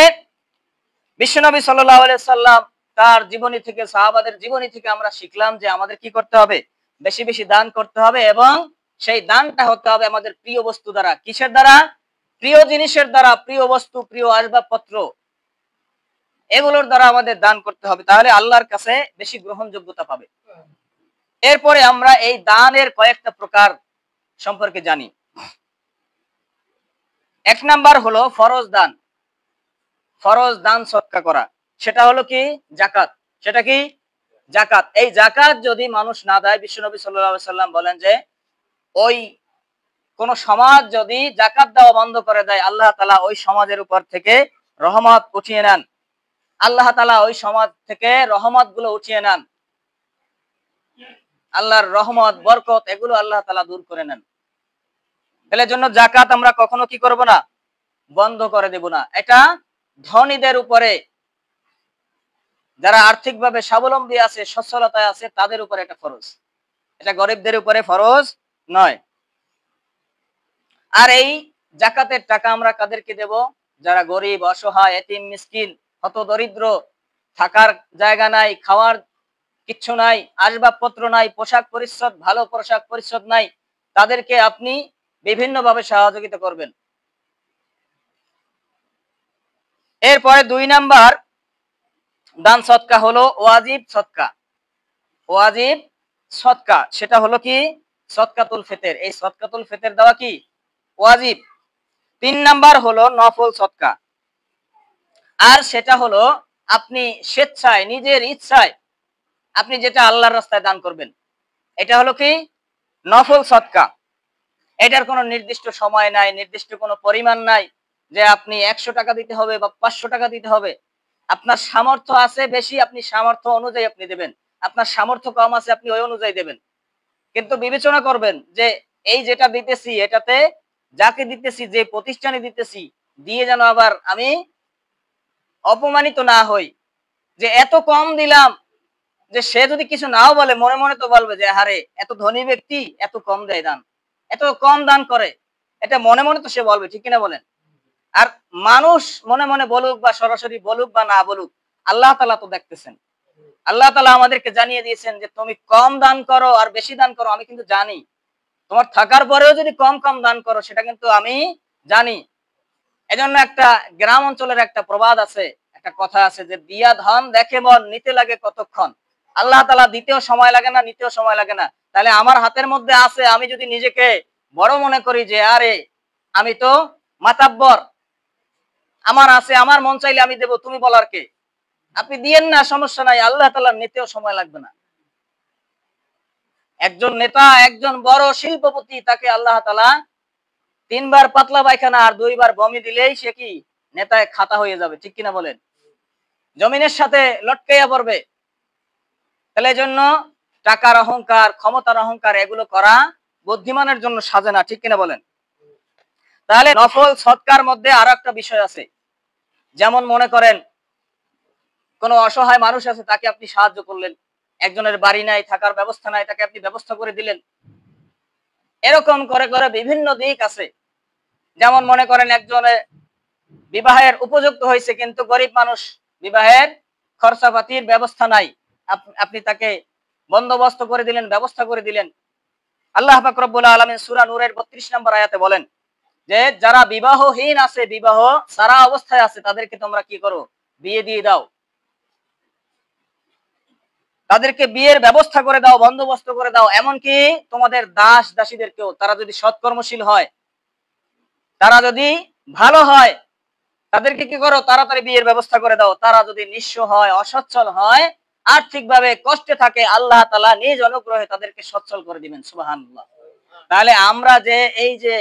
বিশ্বনবী সাল্লাল্লাহু আলাইহি সাল্লাম তার জীবনী থেকে, সাহাবাদের জীবনী থেকে আমরা শিখলাম যে আমাদের কি করতে হবে? বেশি বেশি দান করতে হবে, এবং সেই দানটা হতে হবে আমাদের প্রিয় বস্তু দ্বারা। কিসের দ্বারা? প্রিয় জিনিসের দ্বারা, প্রিয় বস্তু, প্রিয় আসবাবপত্র। এগুলোর দ্বারা আমাদের দান করতে হবে, তাহলে আল্লাহর কাছে বেশি গ্রহণযোগ্যতা পাবে। এরপরে আমরা এই দানের কয়েকটা প্রকার সম্পর্কে জানি। এক নাম্বার হলো ফরজ দান। ফরজ দান সদকা করা, সেটা হলো কি যাকাত। সেটা কি যাকাত। এই যাকাত যদি মানুষ না দেয়, বিশ্বনবী সাল্লাল্লাহু আলাইহি সাল্লাম বলেন যে ওই কোন সমাজ যদি যাকাত দেওয়া বন্ধ করে দেয়, আল্লাহ তাআলা ওই সমাজের উপর থেকে রহমত উঠিয়ে নেন। আল্লাহ তাআলা ওই সমাজ থেকে রহমত গুলো উঠিয়ে নেন। আল্লাহর রহমত বরকত এগুলো আল্লাহ তাআলা দূর করে নেন। তাহলে জন্য যাকাত আমরা কখনো কি করব না, বন্ধ করে দেব না। এটা ধনীদের উপরে, যারা আর্থিকভাবে স্বাবলম্বী আছে, সচ্ছলতায় আছে, তাদের উপরে এটা ফরজ। এটা গরিবদের উপরে ফরজ নয়। আর এই যাকাতের টাকা আমরা কাদেরকে দেব? যারা গরিব, অসহায়, এতিম, মিসকিন, হতদরিদ্র, থাকার জায়গা নাই, খাওয়ার কিচ্ছু নাই, আসবাবপত্র নাই, পোশাক পরিচ্ছদ, ভালো পোশাক পরিচ্ছদ নাই, তাদেরকে আপনি বিভিন্নভাবে সহযোগিতা করবেন। এরপরে 2 নাম্বার দান সদকা হলো ওয়াজিব সদকা। ওয়াজিব সদকা সেটা হলো কি সদকাতুল ফিতর। এই সদকাতুল ফিতর দেওয়া কি ওয়াজিব। 3 নাম্বার হলো নফল সদকা, আর সেটা হলো আপনি স্বেচ্ছায়, নিজের ইচ্ছায় আপনি যেটা আল্লাহর রাস্তায় দান করবেন, এটা হলো কি নফল সদকা। এটার কোনো নির্দিষ্ট সময় নাই, নির্দিষ্ট কোনো পরিমাণ নাই যে আপনি 100 টাকা দিতে হবে বা 500 টাকা দিতে হবে। আপনার সামর্থ্য আছে বেশি, আপনি সামর্থ্য অনুযায়ী আপনি দেবেন। আপনার সামর্থ্য কম আছে, আপনি ওই অনুযায়ী দেবেন। কিন্তু বিবেচনা করবেন যে এই যেটা দিতেছি, এটাতে যাকে দিতেছি, যে প্রতিষ্ঠানে দিতেছি, দিয়ে যেন আবার আমি অপমানিত না হই যে এত কম দিলাম, যে সে যদি কিছু নাও বলে, মনে মনে তো বলবে যে হারে এত ধনী ব্যক্তি এত কম দেয় দান, এত কম দান করে, এটা মনে মনে তো সে বলবে, ঠিক কিনা বলেন? আর মানুষ মনে মনে বলুক বা সরাসরি বলুক বা না বলুক, আল্লাহ তাআলা তো দেখতেছেন। আল্লাহ তাআলা আমাদেরকে জানিয়ে দিয়েছেন যে তুমি কম দান করো আর বেশি দান করো, আমি কিন্তু জানি। তোমার থাকার পরেও যদি কম কম দান করো, সেটা কিন্তু আমি জানি। এজন্য একটা গ্রাম অঞ্চলের একটা প্রবাদ আছে, একটা কথা আছে যে দিয়া ধন দেখে মন, নিতে লাগে কতক্ষণ। আল্লাহ তাআলা দিতেও সময় লাগে না, নিতেও সময় লাগে না। তাহলে আমার হাতের মধ্যে আছে, আমি যদি নিজেকে বড় মনে করি যে আরে আমি তো মাতাব্বর, আমার আছে, আমার মন চাইলে আমি দেব, তুমি বলার কে? আপনি দিয়েন না, সমস্যা নাই, আল্লাহ তাআলার নিতেও সময় লাগবে না। একজন নেতা, একজন বড় শিল্পপতি, তাকে আল্লাহ তাআলা 3 বার পাতলা পায়খানা আর 2 বার বমি দিলেই সে কি নেতায় খাতা হয়ে যাবে, ঠিক কিনা বলেন? জমিনের সাথে লটকাইয়া পড়বে। তাহলে এজন্য টাকার অহংকার, ক্ষমতার অহংকার এগুলো করা বুদ্ধিমানের জন্য সাজে না, ঠিক কিনা বলেন? তাহলে নফল সদকার মধ্যে আরো একটা বিষয় আছে। যেমন মনে করেন কোন অসহায় মানুষ আছে, তাকে আপনি সাহায্য করলেন। একজনের বাড়ি নাই, থাকার ব্যবস্থা নাই, তাকে আপনি ব্যবস্থা করে দিলেন। এরকম করে করে বিভিন্ন দিক আছে। যেমন মনে করেন একজনের বিবাহের উপযুক্ত হয়েছে, কিন্তু গরিব মানুষ, বিবাহের খরচাপাতির ব্যবস্থা নাই, আপনি তাকে বন্দোবস্ত করে দিলেন, ব্যবস্থা করে দিলেন। আল্লাহ পাক রব্বুল আলামিন সূরা নূরের 32 নম্বর আয়াতে বলেন যে যারা বিবাহহীন আছে, বিবাহ সারা অবস্থায় আছে, তাদেরকে তোমরা কি করো? বিয়ে দিয়ে দাও। তাদেরকে বিয়ের ব্যবস্থা করে দাও, বন্দোবস্ত করে দাও। এমনকি তোমাদের দাস দাসীদেরকেও, তারা যদি সৎকর্মশীল হয়, তারা যদি ভালো হয়, তাদেরকে কি করো? তাড়াতাড়ি বিয়ের ব্যবস্থা করে দাও। তারা যদি নিঃস্ব হয়, অসচ্ছল হয়, আর্থিকভাবে কষ্টে থাকে, আল্লাহ তাআলা নিজ অনুগ্রহে তাদেরকে সচ্ছল করে দিবেন। সুবহানাল্লাহ। তাহলে আমরা যে এই যে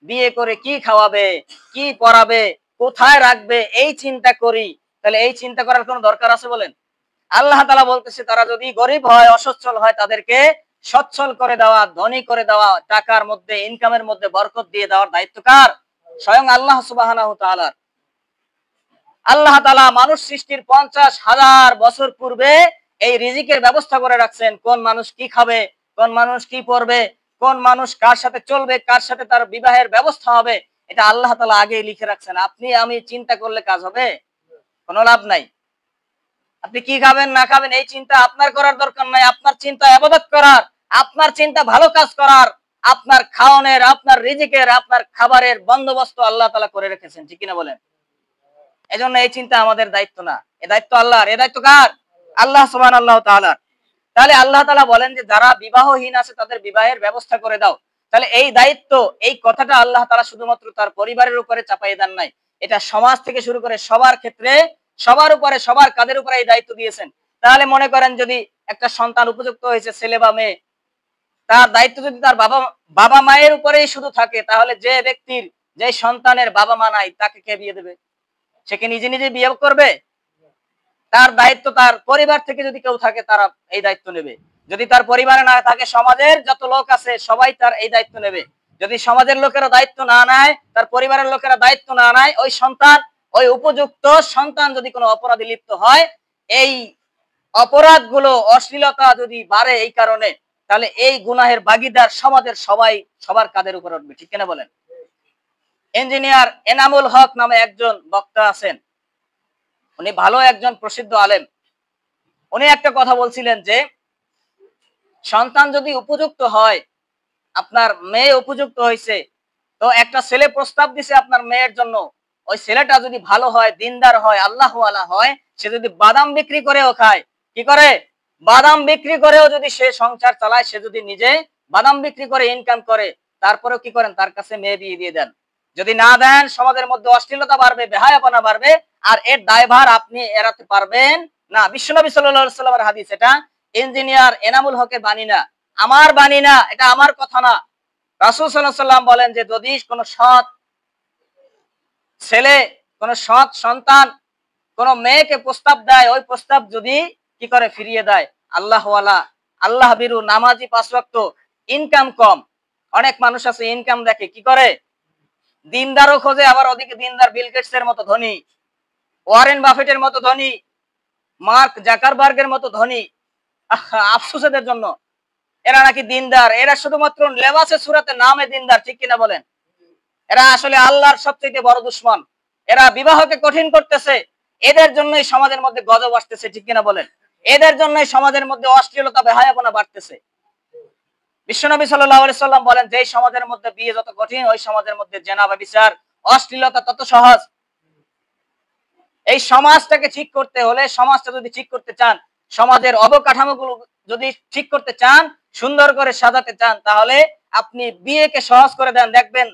বিয়ে করে কি খাওয়াবে, কি পড়াবে, কোথায় রাখবে, এই চিন্তা করি, তাহলে এই চিন্তা করার কোনো দরকার আছে বলেন? আল্লাহ তাআলা বলতেছে তারা যদি গরিব হয়, অসচ্ছল হয়, তাদেরকে সচ্ছল করে দেওয়া, ধনী করে দেওয়া, টাকার মধ্যে, ইনকামের মধ্যে বরকত দিয়ে দেওয়ার দায়িত্ব কার? স্বয়ং আল্লাহ সুবহানাহু তাআলার। আল্লাহ তাআলা মানুষ সৃষ্টির 50,000 বছর পূর্বে এই রিজিকের ব্যবস্থা করে রাখছেন। কোন মানুষ কি খাবে, কোন মানুষ কি পড়বে, কোন মানুষ কার সাথে চলবে, কার সাথে তার বিবাহের ব্যবস্থা হবে, এটা আল্লাহ তাআলা আগেই লিখে রাখছেন। আপনি আমি চিন্তা করলে কাজ হবে? কোনো লাভ নাই। আপনি কি খাবেন না খাবেন এই চিন্তা আপনার করার দরকার নাই। আপনার চিন্তা ইবাদত করার, আপনার চিন্তা ভালো কাজ করার, আপনার খাওয়ানোর, আপনার রিজিকের, আপনার খাবারের বন্দোবস্ত আল্লাহ তাআলা করে রেখেছেন, ঠিক কিনা বলেন? এজন্য এই চিন্তা আমাদের দায়িত্ব না, এ দায়িত্ব আল্লাহর। এ দায়িত্ব কার? আল্লাহ সুবহানাহু ওয়া তাআলার। তাহলে আল্লাহ তাআলা বলেন যে যারা বিবাহহীন আছে তাদের বিবাহের ব্যবস্থা করে দাও। তাহলে এই দায়িত্ব, এই কথাটা আল্লাহ তাআলা শুধুমাত্র তার পরিবারের উপরে চাপাই দেন নাই, এটা সমাজ থেকে শুরু করে সবার ক্ষেত্রে, সবার উপরে, সবার কাঁধের উপরে এই দায়িত্ব দিয়েছেন। তাহলে মনে করেন যদি একটা সন্তান উপযুক্ত হয়েছে, ছেলে বা মেয়ে, তার দায়িত্ব যদি তার বাবা মায়ের উপরেই শুধু থাকে, তাহলে যে ব্যক্তির, যে সন্তানের বাবা মা নাই, তাকে কে বিয়ে দেবে? সে কি নিজে নিজে বিয়ে করবে? তার দায়িত্ব তার পরিবার থেকে যদি কেউ থাকে তারা এই দায়িত্ব নেবে। যদি তার পরিবারে না থাকে, সমাজের যত লোক আছে সবাই তার এই দায়িত্ব নেবে। যদি সমাজের লোকেরা দায়িত্ব না নেয়, তার পরিবারের লোকেরা দায়িত্ব না নেয়, ওই সন্তান, ওই উপযুক্ত সন্তান যদি কোনো অপরাধে লিপ্ত হয়, এই অপরাধগুলো, অশ্লীলতা যদি বাড়ে এই কারণে, তাহলে এই গুনাহের ভাগীদার সমাজের সবাই, সবার কাঁধের উপর উঠবে। ঠিক কিনা বলেন? ইঞ্জিনিয়ার এনামুল হক নামে একজন বক্তা আছেন, উনি ভালো একজন প্রসিদ্ধ আলেম। উনি একটা কথা বলছিলেন যে সন্তান যদি উপযুক্ত হয়, আপনার মেয়ে উপযুক্ত হয়েছে, তো একটা ছেলে প্রস্তাব দিছে আপনার মেয়ের জন্য, ওই ছেলেটা যদি ভালো হয়, দিনদার হয়, আল্লাহওয়ালা হয়, সে যদি বাদাম বিক্রি করেও খায়, কি করে, বাদাম বিক্রি করেও যদি সে সংসার চালায়, সে যদি নিজে বাদাম বিক্রি করে ইনকাম করে, তারপরেও কি করেন, তার কাছে মেয়ে বিয়ে দিয়ে দেন। যদি না দেন, সমাজের মধ্যে অশ্লীলতা বাড়বে, বেহায়াপনা বাড়বে, আর এর দায়ভার আপনি এড়াতে পারবেন না। বিশ্বনবী সাল্লাল্লাহু আলাইহি ওয়াসাল্লামের হাদিস এটা, ইঞ্জিনিয়ার এনামুল হকের বাণী না, আমার বাণী না, এটা আমার কথা না। রাসূল সাল্লাল্লাহু আলাইহি ওয়াসাল্লাম বলেন যে যদি কোনো সৎ ছেলে, কোন সৎ সন্তান কোন মেয়েকে প্রস্তাব দেয়, ওই প্রস্তাব যদি কি করে, ফিরিয়ে দেয়, আল্লাহওয়ালা, আল্লাহ বিরু, নামাজি, 5 ওয়াক্ত, ইনকাম কম, অনেক মানুষ আছে ইনকাম দেখে কি করে, দিনদারও খোঁজে, আবার ওদিকে দিনদার বিল গেটসের মতো ধনী, ওয়ারেন বাফেটের মতো ধনী, মার্ক জাকারবার্গের মতো ধনী। আফসোস এদের জন্য, এরা নাকি দিনদার, এরা শুধুমাত্র লেবাসে সুরাতে নামে দিনদার। ঠিক কিনা বলেন? এরা আসলে আল্লাহর সবচেয়ে বড় দুশমন। এরা বিবাহকে কঠিন করতেছে, এদের জন্যই সমাজের মধ্যে গজব আসতেছে। ঠিক কিনা বলেন? এদের জন্যই সমাজের মধ্যে অশ্লীলতা, বেহায়াপনা বাড়তেছে। বিশ্বনবী সাল্লাল্লাহু আলাইহি সাল্লাম বলেন যে সমাজের মধ্যে বিয়ে যত কঠিন, ওই সমাজের মধ্যে জেনা, ব্যভিচার, অশ্লীলতা তত সহজ। এই সমাজটাকে ঠিক করতে হলে, সমাজটা যদি ঠিক করতে চান, সমাজের অবকাঠামোগুলো যদি ঠিক করতে চান, সুন্দর করে সাজাতে চান, তাহলে আপনি বিয়েকে সহজ করে দেন, দেখবেন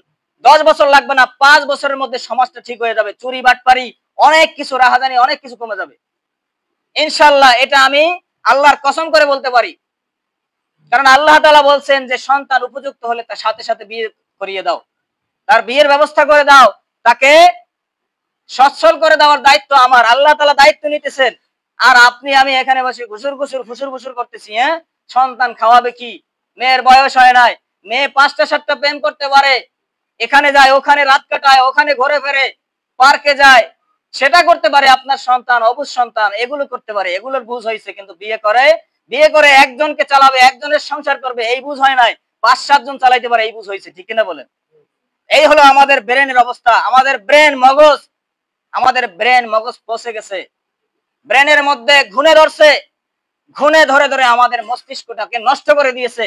10 বছর লাগবে না, 5 বছরের মধ্যে সমাজটা ঠিক হয়ে যাবে। চুরি, বাটপারি, অনেক কিছু, রাহাজানি, অনেক কিছু কমে যাবে ইনশাআল্লাহ। এটা আমি আল্লাহর কসম করে বলতে পারি। কারণ আল্লাহ তাআলা বলছেন যে সন্তান উপযুক্ত হলে তার সাথে সাথে বিয়ে করিয়ে দাও, তার বিয়ের ব্যবস্থা করে দাও, তাকে সচ্ছল করে দেওয়ার দায়িত্ব আমার। আল্লাহ তাআলা দায়িত্ব নিতেছেন, আর আপনি আমি এখানে বসে ঘুষুর ঘুষুর ফুসুর ফুসুর করতেছি। হ্যাঁ, সন্তান খাওয়াবে কি? মেয়ের বয়স হয় নাই, মেয়ে 5টা 7টা প্রেম করতে পারে, এখানে যায়, ওখানে রাত কাটায়, ওখানে ঘুরে ফেরে, পার্কে যায়, সেটা করতে পারে। আপনার সন্তান, অবুঝ সন্তান, এগুলো করতে পারে, এগুলোর বুঝ হয়েছে। কিন্তু বিয়ে করে একজনকে চালাবে, একজনের সংসার করবে, এই বুঝ হয় নাই। 5-7 জন চালাইতে পারে, এই বুঝ হয়েছে। ঠিক কিনা বলেন? এই হলো আমাদের ব্রেনের অবস্থা। আমাদের ব্রেন মগজ পচে গেছে, ব্রেনের মধ্যে ঘুণে ধরছে, ঘুণে ধরে ধরে আমাদের মস্তিষ্কটাকে নষ্ট করে দিয়েছে।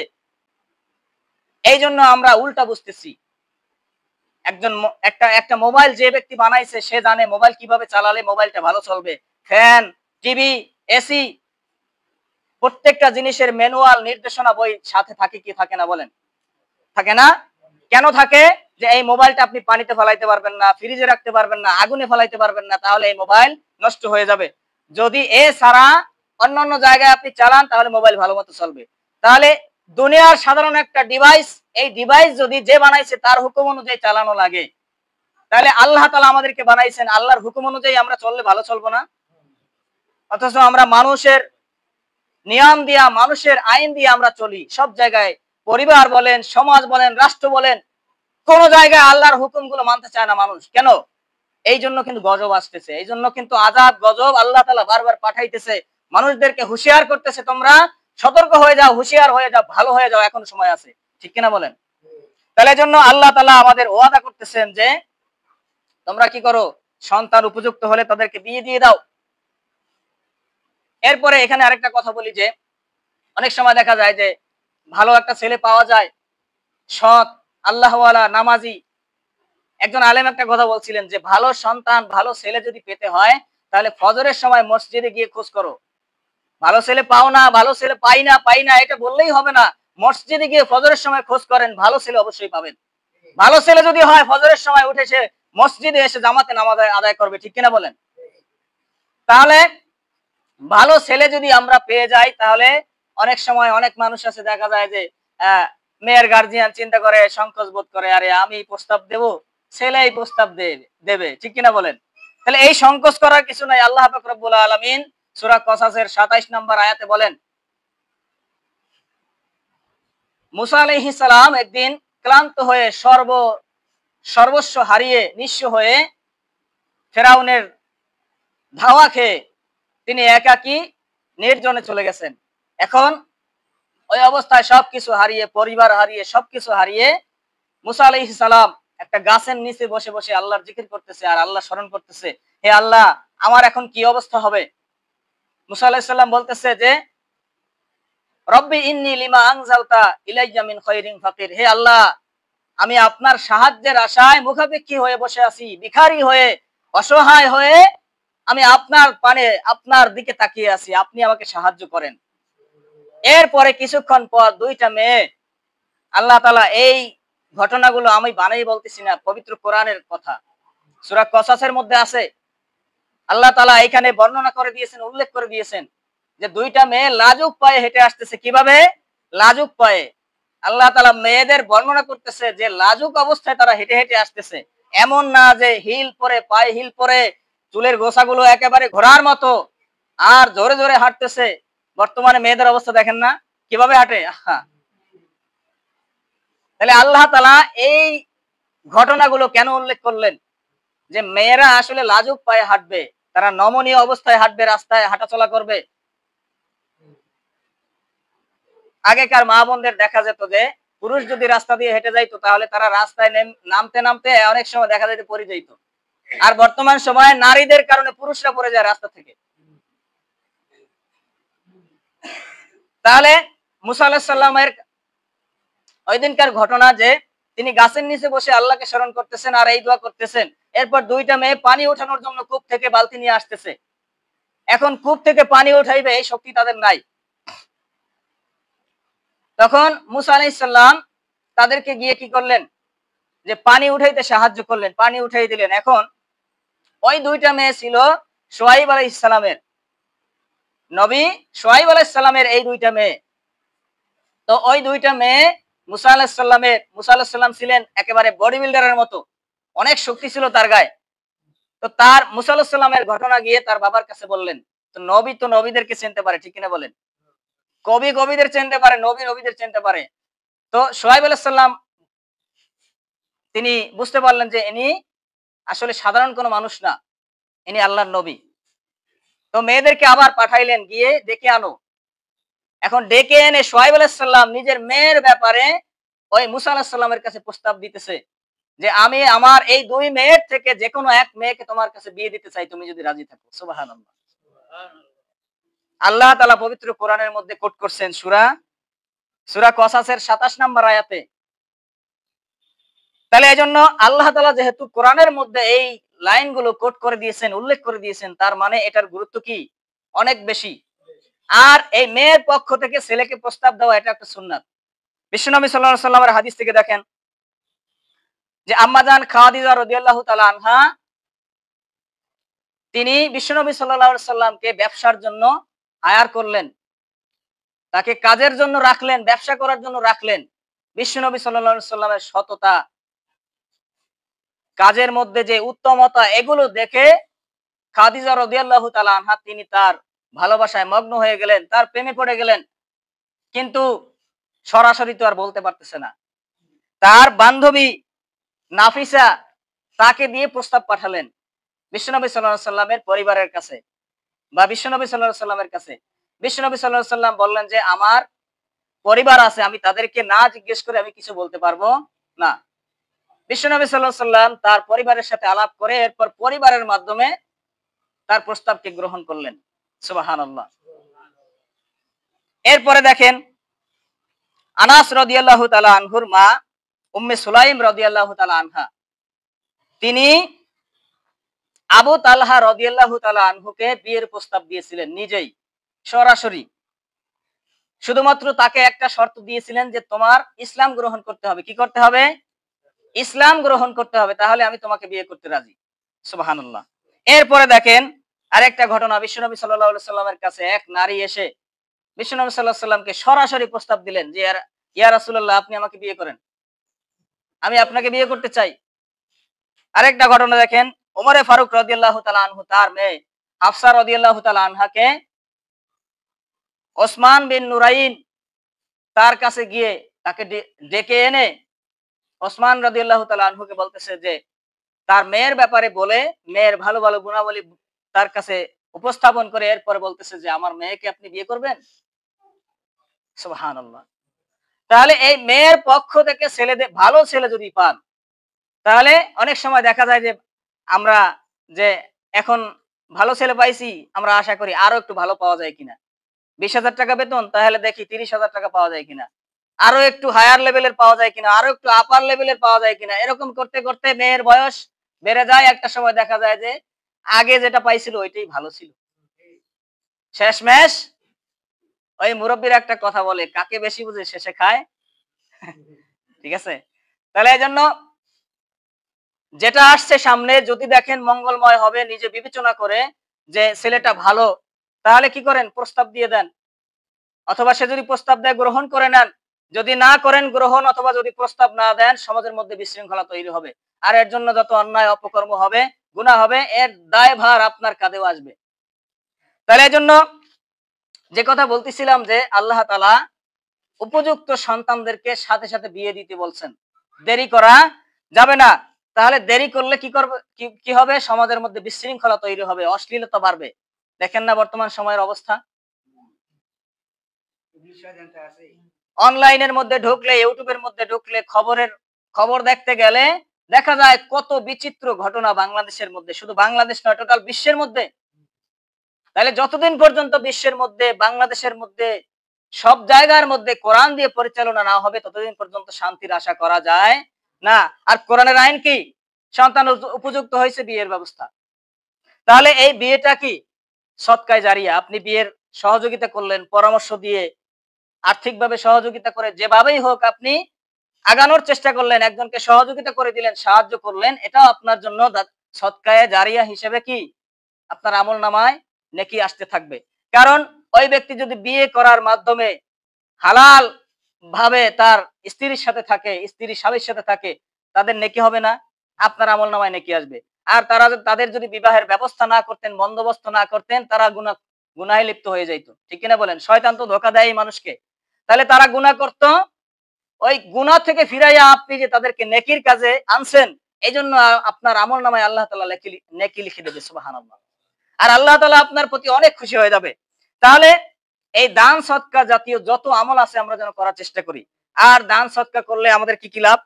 এই জন্য আমরা উল্টা বুঝতেছি। একটা মোবাইল যে ব্যক্তি বানাইছে, সে জানে মোবাইল কিভাবে চালালে মোবাইলটা ভালো চলবে। ফ্যান, টিভি, এসি, প্রত্যেকটা জিনিসের ম্যানুয়াল, নির্দেশনা বই সাথে থাকে কি থাকে না বলেন? থাকে না? কেন থাকে? যে এই মোবাইলটা আপনি পানিতে ফেলাইতে পারবেন না, ফ্রিজে রাখতে পারবেন না, আগুনে ফেলাইতে পারবেন না, তাহলে এই মোবাইল নষ্ট হয়ে যাবে। যদি এ ছাড়া অন্যান্য জায়গায় আপনি চালান, তাহলে মোবাইল ভালো মতো চলবে। তাহলে দুনিয়ার সাধারণ একটা ডিভাইস, এই ডিভাইস যদি যে বানাইছে তার হুকুম অনুযায়ী চালানো লাগে, তাহলে আল্লাহ তাআলা আমাদেরকে বানাইছেন, আল্লাহর হুকুম অনুযায়ী আমরা চললে ভালো চলবো না? অথচ আমরা মানুষের নিয়ম দিয়া, মানুষের আইন দিয়ে আমরা চলি সব জায়গায়। পরিবার বলেন, সমাজ বলেন, রাষ্ট্র বলেন, কোন জায়গায় আল্লাহর হুকুমগুলো মানতে চায় না মানুষ। কেন? এই জন্য কিন্তু গজব আসতেছে, এই জন্য কিন্তু আযাব, গজব আল্লাহ তাআলা বারবার পাঠাইতেছে, মানুষদেরকে হুঁশিয়ার করতেছে, তোমরা সতর্ক হয়ে যাও, হুঁশিয়ার হয়ে যাও, ভালো হয়ে যাও, এখন সময় আছে। ঠিক কিনা বলেন? তাহলে এই জন্য আল্লাহ তাআলা আমাদের ওয়াদা করতেছেন যে তোমরা কি করো, সন্তান উপযুক্ত হলে তাদেরকে বিয়ে দিয়ে দাও। এরপরে এখানে আরেকটা কথা বলি যে অনেক সময় দেখা যায় যে ভালো একটা ছেলে পাওয়া যায়, সৎ, আল্লাহওয়ালা, নামাজি, একজন আলেম একটা কথা বলছিলেন যে ভালো সন্তান ভালো ছেলে যদি পেতে হয় তাহলে ফজরের সময় মসজিদে গিয়ে খোঁজ করো। ভালো ছেলে পাও না, ভালো ছেলে পাই না এটা বললেই হবে না। মসজিদে গিয়ে ফজরের সময় খোঁজ করেন, ভালো ছেলে অবশ্যই পাবেন। ভালো ছেলে যদি হয় ফজরের সময় উঠে সে মসজিদে এসে জামাতে নামাজ আদায় করবে, ঠিক কিনা বলেন? তাহলে ভালো ছেলে যদি আমরা পেয়ে যাই তাহলে অনেক সময় অনেক মানুষ আছে দেখা যায় যে মেয়ের গার্জিয়ান চিন্তা করে, সংকোচ বোধ করে, আরে আমি প্রস্তাব দেব, ছেলেই প্রস্তাব দেবে, ঠিক কিনা বলেন? তাহলে এই সংকোচ করার কিছু নাই। আল্লাহ পাক রব্বুল আলামিন সূরা কসাসের 27 নম্বর আয়াতে বলেন, মুসা আলাইহিস সালাম একদিন ক্লান্ত হয়ে সর্বস্ব হারিয়ে নিঃস্ব হয়ে ফেরাউনের ধাওয়া খেয়ে তিনি একাকী নির্জনে চলে গেছেন। এখন ওই অবস্থায় সবকিছু হারিয়ে, পরিবার হারিয়ে, সবকিছু হারিয়ে মুসা আলাইহিস সালাম একটা গাছের নিচে বসে বসে আল্লাহর জিকির করতেছে আর আল্লাহ স্মরণ করতেছে, হে আল্লাহ আমার এখন কি অবস্থা হবে? মুসা আলাইহিস সালাম বলতেছে যে রব্বি ইন্নী লিমা আনজালতা ইলাইয়া মিন খায়রিন ফাকির, হে আল্লাহ আমি আপনার সাহায্যের আশায় মুখাপেক্ষী হয়ে বসে আছি, ভিখারি হয়ে, অসহায় হয়ে আমি আপনার দিকে তাকিয়ে আছি, আপনি আমাকে সাহায্য করেন। এরপরে কিছুক্ষণ পর দুইটা মেয়ে, আল্লাহ তাআলা এই ঘটনাগুলো আমি বানাই বলতেছি না, পবিত্র কোরআনের কথা, সূরা কসাসের মধ্যে আছে। আল্লাহ তাআলা এখানে বর্ণনা করে দিয়েছেন, উল্লেখ করে দিয়েছেন যে দুইটা মেয়ে লাজুক পায়ে হেঁটে আসতেছে। কিভাবে? লাজুক পায়ে। আল্লাহ তাআলা মেয়েদের বর্ণনা করতেছে যে লাজুক অবস্থায় তারা হেঁটে হেঁটে আসতেছে, এমন না যে হিল পরে, পায়ে হিল পরে, চুলের গোছাগুলো একেবারে ঘোড়ার মতো আর জোরে জোরে হাঁটতেছে। বর্তমানে মেয়েদের অবস্থা দেখেন না কিভাবে হাঁটে। তাহলে আল্লাহ তাআলা এই ঘটনাগুলো কেন উল্লেখ করলেন? যে মেয়েরা আসলে লাজুক পায়ে হাঁটবে, তারা নমনীয় অবস্থায় হাঁটবে, রাস্তায় হাঁটাচলা করবে। আগেকার মা বোনদের দেখা যেত যে পুরুষ যদি রাস্তা দিয়ে হেঁটে যাইতো তাহলে তারা রাস্তায় নামতে নামতে অনেক সময় দেখা যেত পড়ে যাইত। আর বর্তমান সময়ে নারীদের কারণে পুরুষরা পড়ে যায় রাস্তা থেকে। তাহলে মুসা আলাইহিস সালামের ওই দিনকার ঘটনা যে তিনি গাছের নিচে বসে আল্লাহকে স্মরণ করতেছেন আর এই দোয়া করতেছেন। এরপর দুইটা মেয়ে পানি ওঠানোর জন্য কূপ থেকে বালতি নিয়ে আসতেছে। এখন কূপ থেকে পানি উঠাইবে এই শক্তি তাদের নাই। তখন মুসা আলাইহিস সালাম তাদেরকে গিয়ে কি করলেন? যে পানি উঠাইতে সাহায্য করলেন, পানি উঠাই দিলেন। এখন ওই দুইটা মেয়ে ছিল শুআয়ব আলাইহিস সালামের, নবী শুআয়ব আলাইহিস সালামের এই দুইটা মেয়ে। তো ওই দুইটা মেয়ে মুসা আলাইহিস সালাম ছিলেন একেবারে বডি বিল্ডারের মতো, অনেক শক্তি ছিল তার গায়ে। তো তার মুসা আলাইহিস সালামের ঘটনা গিয়ে তার বাবার কাছে বললেন। তো নবী তো নবীদেরকে চিনতে পারে, ঠিক কিনা বলেন? কবি কবিদের চিনতে পারে, নবী নবীদের চিনতে পারে। তো শুআয়ব আলাইহিস সালাম তিনি বুঝতে পারলেন যে ইনি আসলে সাধারণ কোনো মানুষ না, ইনি আল্লাহর নবী। তো মেয়েদেরকে আবার পাঠাইলেন, গিয়ে ডেকে আনো। এখন ডেকে এনে শুআয়ব আলাইহিস সালাম নিজের মেয়ের ব্যাপারে ওই মুসা আলাইহিস সালামের কাছে প্রস্তাব দিতেছে যে আমি আমার এই দুই মেয়ের থেকে যে কোনো এক মেয়েকে তোমার কাছে বিয়ে দিতে চাই, তুমি যদি রাজি থাকো। সুবহানাল্লাহ। আল্লাহ তাআলা পবিত্র কোরআনের মধ্যে কোট করছেন সূরা কসাসের 27 নম্বর আয়াতে। তাহলে এইজন্য আল্লাহ তাআলা যেহেতু কোরআনের মধ্যে এই লাইনগুলো কোট করে দিয়েছেন, উল্লেখ করে দিয়েছেন, তার মানে এটার গুরুত্ব কি? অনেক বেশি। আর এই মেয়ের পক্ষ থেকে ছেলেকে প্রস্তাব দেওয়া এটা একটা সুন্নাত। বিশ্বনবী সাল্লাল্লাহু আলাইহি সাল্লামের হাদিস থেকে দেখেন যে আম্মাজান খাদিজা রাদিয়াল্লাহু তাআলা আনহা তিনি বিশ্বনবী সাল্লাল্লাহু আলাইহি সাল্লামকে ব্যবসার জন্য হায়ার করলেন, তাকে কাজের জন্য রাখলেন, ব্যবসা করার জন্য রাখলেন। বিশ্বনবী সাল্লাল্লাহু আলাইহি সাল্লামের সততা, কাজের মধ্যে যে উত্তমতা, এগুলো দেখে খাদিজা রাদিয়াল্লাহু তাআলা আনহা তিনি তার ভালোবাসায় মগ্ন হয়ে গেলেন, তার প্রেমে পড়ে গেলেন। কিন্তু সরাসরি তো আর বলতে পারতেছে না। তার বান্ধবী নাফিসা তাকে দিয়ে প্রস্তাব পাঠালেন বিশ্বনবী সাল্লাল্লাহু আলাইহি সাল্লামের পরিবারের কাছে বা বিশ্বনবী সাল্লাল্লাহু আলাইহি সাল্লামের কাছে। বিশ্বনবী সাল্লাল্লাহু আলাইহি সাল্লাম বললেন যে আমার পরিবার আছে, আমি তাদেরকে না জিজ্ঞেস করে আমি কিছু বলতে পারবো না। বিশ্বনবী সাল্লাল্লাহু আলাইহি সাল্লাম তার পরিবারের সাথে আলাপ করে এরপর পরিবারের মাধ্যমে তার প্রস্তাবকে গ্রহণ করলেন। সুবহানাল্লাহ। এরপরে দেখেন আনাস রাদিয়াল্লাহু তাআলা আনহুর মা উম্মে সুলাইম রাদিয়াল্লাহু তাআলা আনহা তিনি আবু তালহা রাদিয়াল্লাহু তাআলা আনহুকে বিয়ের প্রস্তাব দিয়েছিলেন নিজেই সরাসরি। শুধুমাত্র তাকে একটা শর্ত দিয়েছিলেন যে তোমার ইসলাম গ্রহণ করতে হবে। কি করতে হবে? ইসলাম গ্রহণ করতে হবে, তাহলে আমি তোমাকে বিয়ে করতে রাজি। সুবহানাল্লাহ। এরপরে দেখেন আরেকটা ঘটনা, বিশ্বনবী সাল্লাল্লাহু আলাইহি সাল্লামের কাছে এক নারী এসে বিশ্বনবী সাল্লাল্লাহু আলাইহি সাল্লামকে সরাসরি প্রস্তাব দিলেন যে ইয়া রাসূলুল্লাহ, আপনি আমাকে বিয়ে করেন, আমি আপনাকে বিয়ে করতে চাই। আরেকটা ঘটনা দেখেন, ওমরে ফারুক রাদিয়াল্লাহু তাআলা আনহু তার মেয়ে হাফসা রাদিয়াল্লাহু তাআলা আনহাকে ওসমান বিন নুরাইন তার কাছে গিয়ে তাকে ডেকে এনে ওসমান রাদিয়াল্লাহু তাআলা আনহুকে বলতেছে যে তার মেয়ের ব্যাপারে বলে, মেয়ের ভালো ভালো গুণাবলী তার কাছে উপস্থাপন করে এরপরে বলতেছে যে আমার মেয়েকে আপনি বিয়ে করবেন। সুবহানাল্লাহ। তাহলে এই মেয়ের পক্ষ থেকে ছেলেদের ভালো ছেলে যদি পান, তাহলে অনেক সময় দেখা যায় যে আমরা যে এখন ভালো ছেলে পাইছি, আমরা আশা করি আরো একটু ভালো পাওয়া যায় কিনা। 20,000 টাকা বেতন, তাহলে দেখি 30,000 টাকা পাওয়া যায় কিনা, আরো একটু হায়ার লেভেলের পাওয়া যায় কিনা, আরো একটু আপার লেভেলের পাওয়া যায় কিনা। এরকম করতে করতে মেয়ের বয়স বেড়ে যায়, একটা সময় দেখা যায় যে আগে যেটা পাইছিল ওইটাই ভালো ছিল। শেষমেশ ওই মুরব্বীর একটা কথা বলে, কাকে বেশি বুঝে শেষে খায়। ঠিক আছে? তাহলে এই জন্য যেটা আসছে সামনে যদি দেখেন মঙ্গলময় হবে, নিজে বিবেচনা করে যে ছেলেটা ভালো, তাহলে কি করেন? প্রস্তাব দিয়ে দেন। অথবা সে যদি প্রস্তাব দেয় গ্রহণ করে নেন। যদি না করেন গ্রহণ, অথবা যদি প্রস্তাব না দেন, সমাজের মধ্যে বিশৃঙ্খলা তৈরি হবে। আর এর জন্য যত অন্যায় অপকর্ম হবে, গুনাহ হবে, এর দায়ভার আপনার কাঁধেও আসবে। তাহলে এই জন্য যে কথা বলতেছিলাম যে আল্লাহ তাআলা উপযুক্ত সন্তানদেরকে সাথে সাথে বিয়ে দিতে বলছেন, দেরি করা যাবে না। তাহলে দেরি করলে কি করবে, কি হবে? সমাজের মধ্যে বিশৃঙ্খলা তৈরি হবে, অশ্লীলতা বাড়বে। দেখেন না বর্তমান সময়ের অবস্থা। অনলাইনের মধ্যে ঢুকলে, ইউটিউবের মধ্যে ঢুকলে, খবর দেখতে গেলে দেখা যায় কত বিচিত্র ঘটনা বাংলাদেশের মধ্যে, শুধু বাংলাদেশ নয়, টোটাল বিশ্বের মধ্যে। তাহলে যতদিন পর্যন্ত বিশ্বের মধ্যে, বাংলাদেশের মধ্যে, সব জায়গার মধ্যে কোরআন দিয়ে পরিচালনা না হবে, ততদিন পর্যন্ত শান্তির আশা করা যায় না। আর কোরআনের আইন কি? সন্তান উপযুক্ত হয়েছে, বিয়ের ব্যবস্থা। তাহলে এই বিয়েটা কি? সদকায়ে জারিয়া। আপনি বিয়ের সহযোগিতা করলেন, পরামর্শ দিয়ে, আর্থিকভাবে সহযোগিতা করে, যেভাবেই হোক আপনি আগানোর চেষ্টা করলেন, একজনকে সহযোগিতা করে দিলেন, সাহায্য করলেন, এটাও আপনার জন্য সদকায়ে জারিয়া হিসেবে কি আপনার আমলনামায় নেকি আসতে থাকবে। কারণ ওই ব্যক্তি যদি বিয়ে করার মাধ্যমে হালাল ভাবে তার স্ত্রীর সাথে থাকে, স্ত্রী স্বামীর সাথে থাকে, তাদের নেকি হবে না? আপনার আমলনামায় নেকি আসবে। আর তাদের যদি বিবাহের ব্যবস্থা না করতেন, বন্দোবস্ত না করতেন, তারা গুনাহে লিপ্ত হয়ে যাইত। ঠিক কিনা বলেন? শয়তান তো ধোঁকা দেয় মানুষকে। তাহলে তারা গুনাহ করত, ওই গুনাহ থেকে ফিরাইয়া আপনি যে তাদেরকে নেকির কাজে আনছেন, এইজন্য আপনার আমলনামায় আল্লাহ তাআলা নেকি লিখে দেবে। সুবহানাল্লাহ। আর আল্লাহ তাআলা আপনার প্রতি অনেক খুশি হয়ে যাবে। তাহলে এই দান সদকা জাতীয় যত আমল আছে আমরা যেন করার চেষ্টা করি। আর দান সদকা করলে আমাদের কি কি লাভ?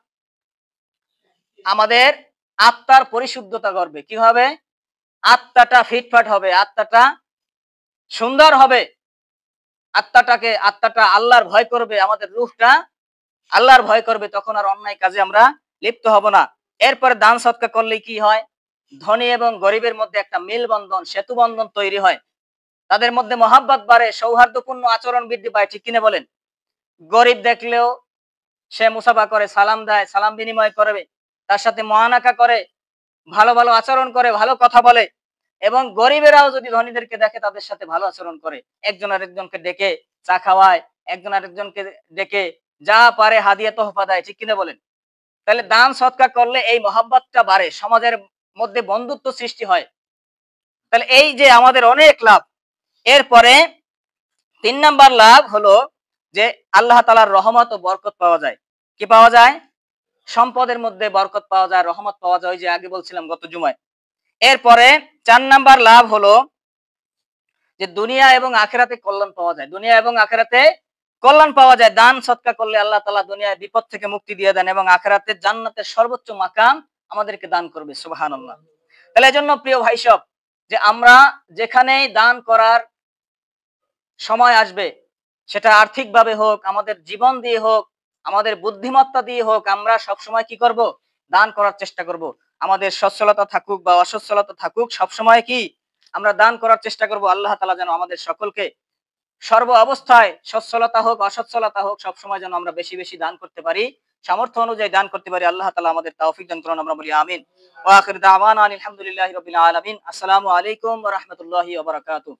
আমাদের আত্মার পরিশুদ্ধতা করবে। কি হবে? আত্মাটা ফিটফাট হবে, আত্মাটা সুন্দর হবে, আত্মাটা আল্লাহর ভয় করবে, আমাদের রূহটা আল্লাহর ভয় করবে, তখন আর অন্যায় কাজে আমরা লিপ্ত হব না। এরপরে দান সদকা করলে কি হয়? ধনী এবং গরিবের মধ্যে একটা মেলবন্ধন, সেতু বন্ধন তৈরি হয়। তাদের মধ্যে মহাব্বত বাড়ে, সৌহার্দ্যপূর্ণ আচরণ বৃদ্ধি পায়। ঠিক কিনা বলেন? গরিব দেখলেও সে মুসাফা করে, সালাম দেয়, সালাম বিনিময় করবে, তার সাথে মুআনাকা করে, ভালো ভালো আচরণ করে, ভালো কথা বলে। এবং গরিবেরাও যদি ধনীদেরকে দেখে তাদের সাথে ভালো আচরণ করে, একজন আরেকজনকে ডেকে চা খাওয়ায়, একজন আরেকজনকে ডেকে যা পারে হাদিয়া তোহফা দেয়। ঠিক কিনা বলেন? তাহলে দান সদকা করলে এই মহাব্বতটা বাড়ে, সমাজের মধ্যে বন্ধুত্ব সৃষ্টি হয়। তাহলে এই যে আমাদের অনেক লাভ। এরপরে 3 নাম্বার লাভ হলো যে আল্লাহ তাআলার রহমত ও বরকত পাওয়া যায়। কি পাওয়া যায়? সম্পদের মধ্যে বরকত পাওয়া যায়, রহমত পাওয়া যায়, ওই যে আগে বলছিলাম গত জুমায়। এরপরে 4 নাম্বার লাভ হলো যে দুনিয়া এবং আখিরাতে কল্যাণ পাওয়া যায়। দুনিয়া এবং আখিরাতে কল্যাণ পাওয়া যায়। দান সদকা করলে আল্লাহ তাআলা দুনিয়ায় বিপদ থেকে মুক্তি দিয়ে দেন এবং আখিরাতে জান্নাতের সর্বোচ্চ মাকাম আমাদেরকে দান করবে। সুবহানাল্লাহ। তাহলে এজন্য প্রিয় ভাই সব, যে আমরা যেখানেই দান করার সময় আসবে, সেটা আর্থিকভাবে হোক, আমাদের জীবন দিয়ে হোক, আমাদের বুদ্ধিমত্তা দিয়ে হোক, আমরা সব সময় কি করব? দান করার চেষ্টা করব। আমাদের সচ্ছলতা থাকুক বা অসচ্ছলতা থাকুক, সবসময় কি আমরা দান করার চেষ্টা করব। আল্লাহ তাআলা যেন আমাদের সকলকে সর্ব অবস্থায় সচ্ছলতা হোক অসচ্ছলতা হোক সবসময় যেন আমরা বেশি বেশি দান করতে পারি, সামর্থ্য অনুযায়ী দান করতে পারি। আল্লাহ তাআলা আমাদের তৌফিক দান করুন, আমরা বলি আমিন। ওয়া আখির দাওয়ানা আলহামদুলিল্লাহি রাব্বিল আলামিন। আসসালামু আলাইকুম ওয়া রাহমাতুল্লাহি ওয়া বারাকাতুহু।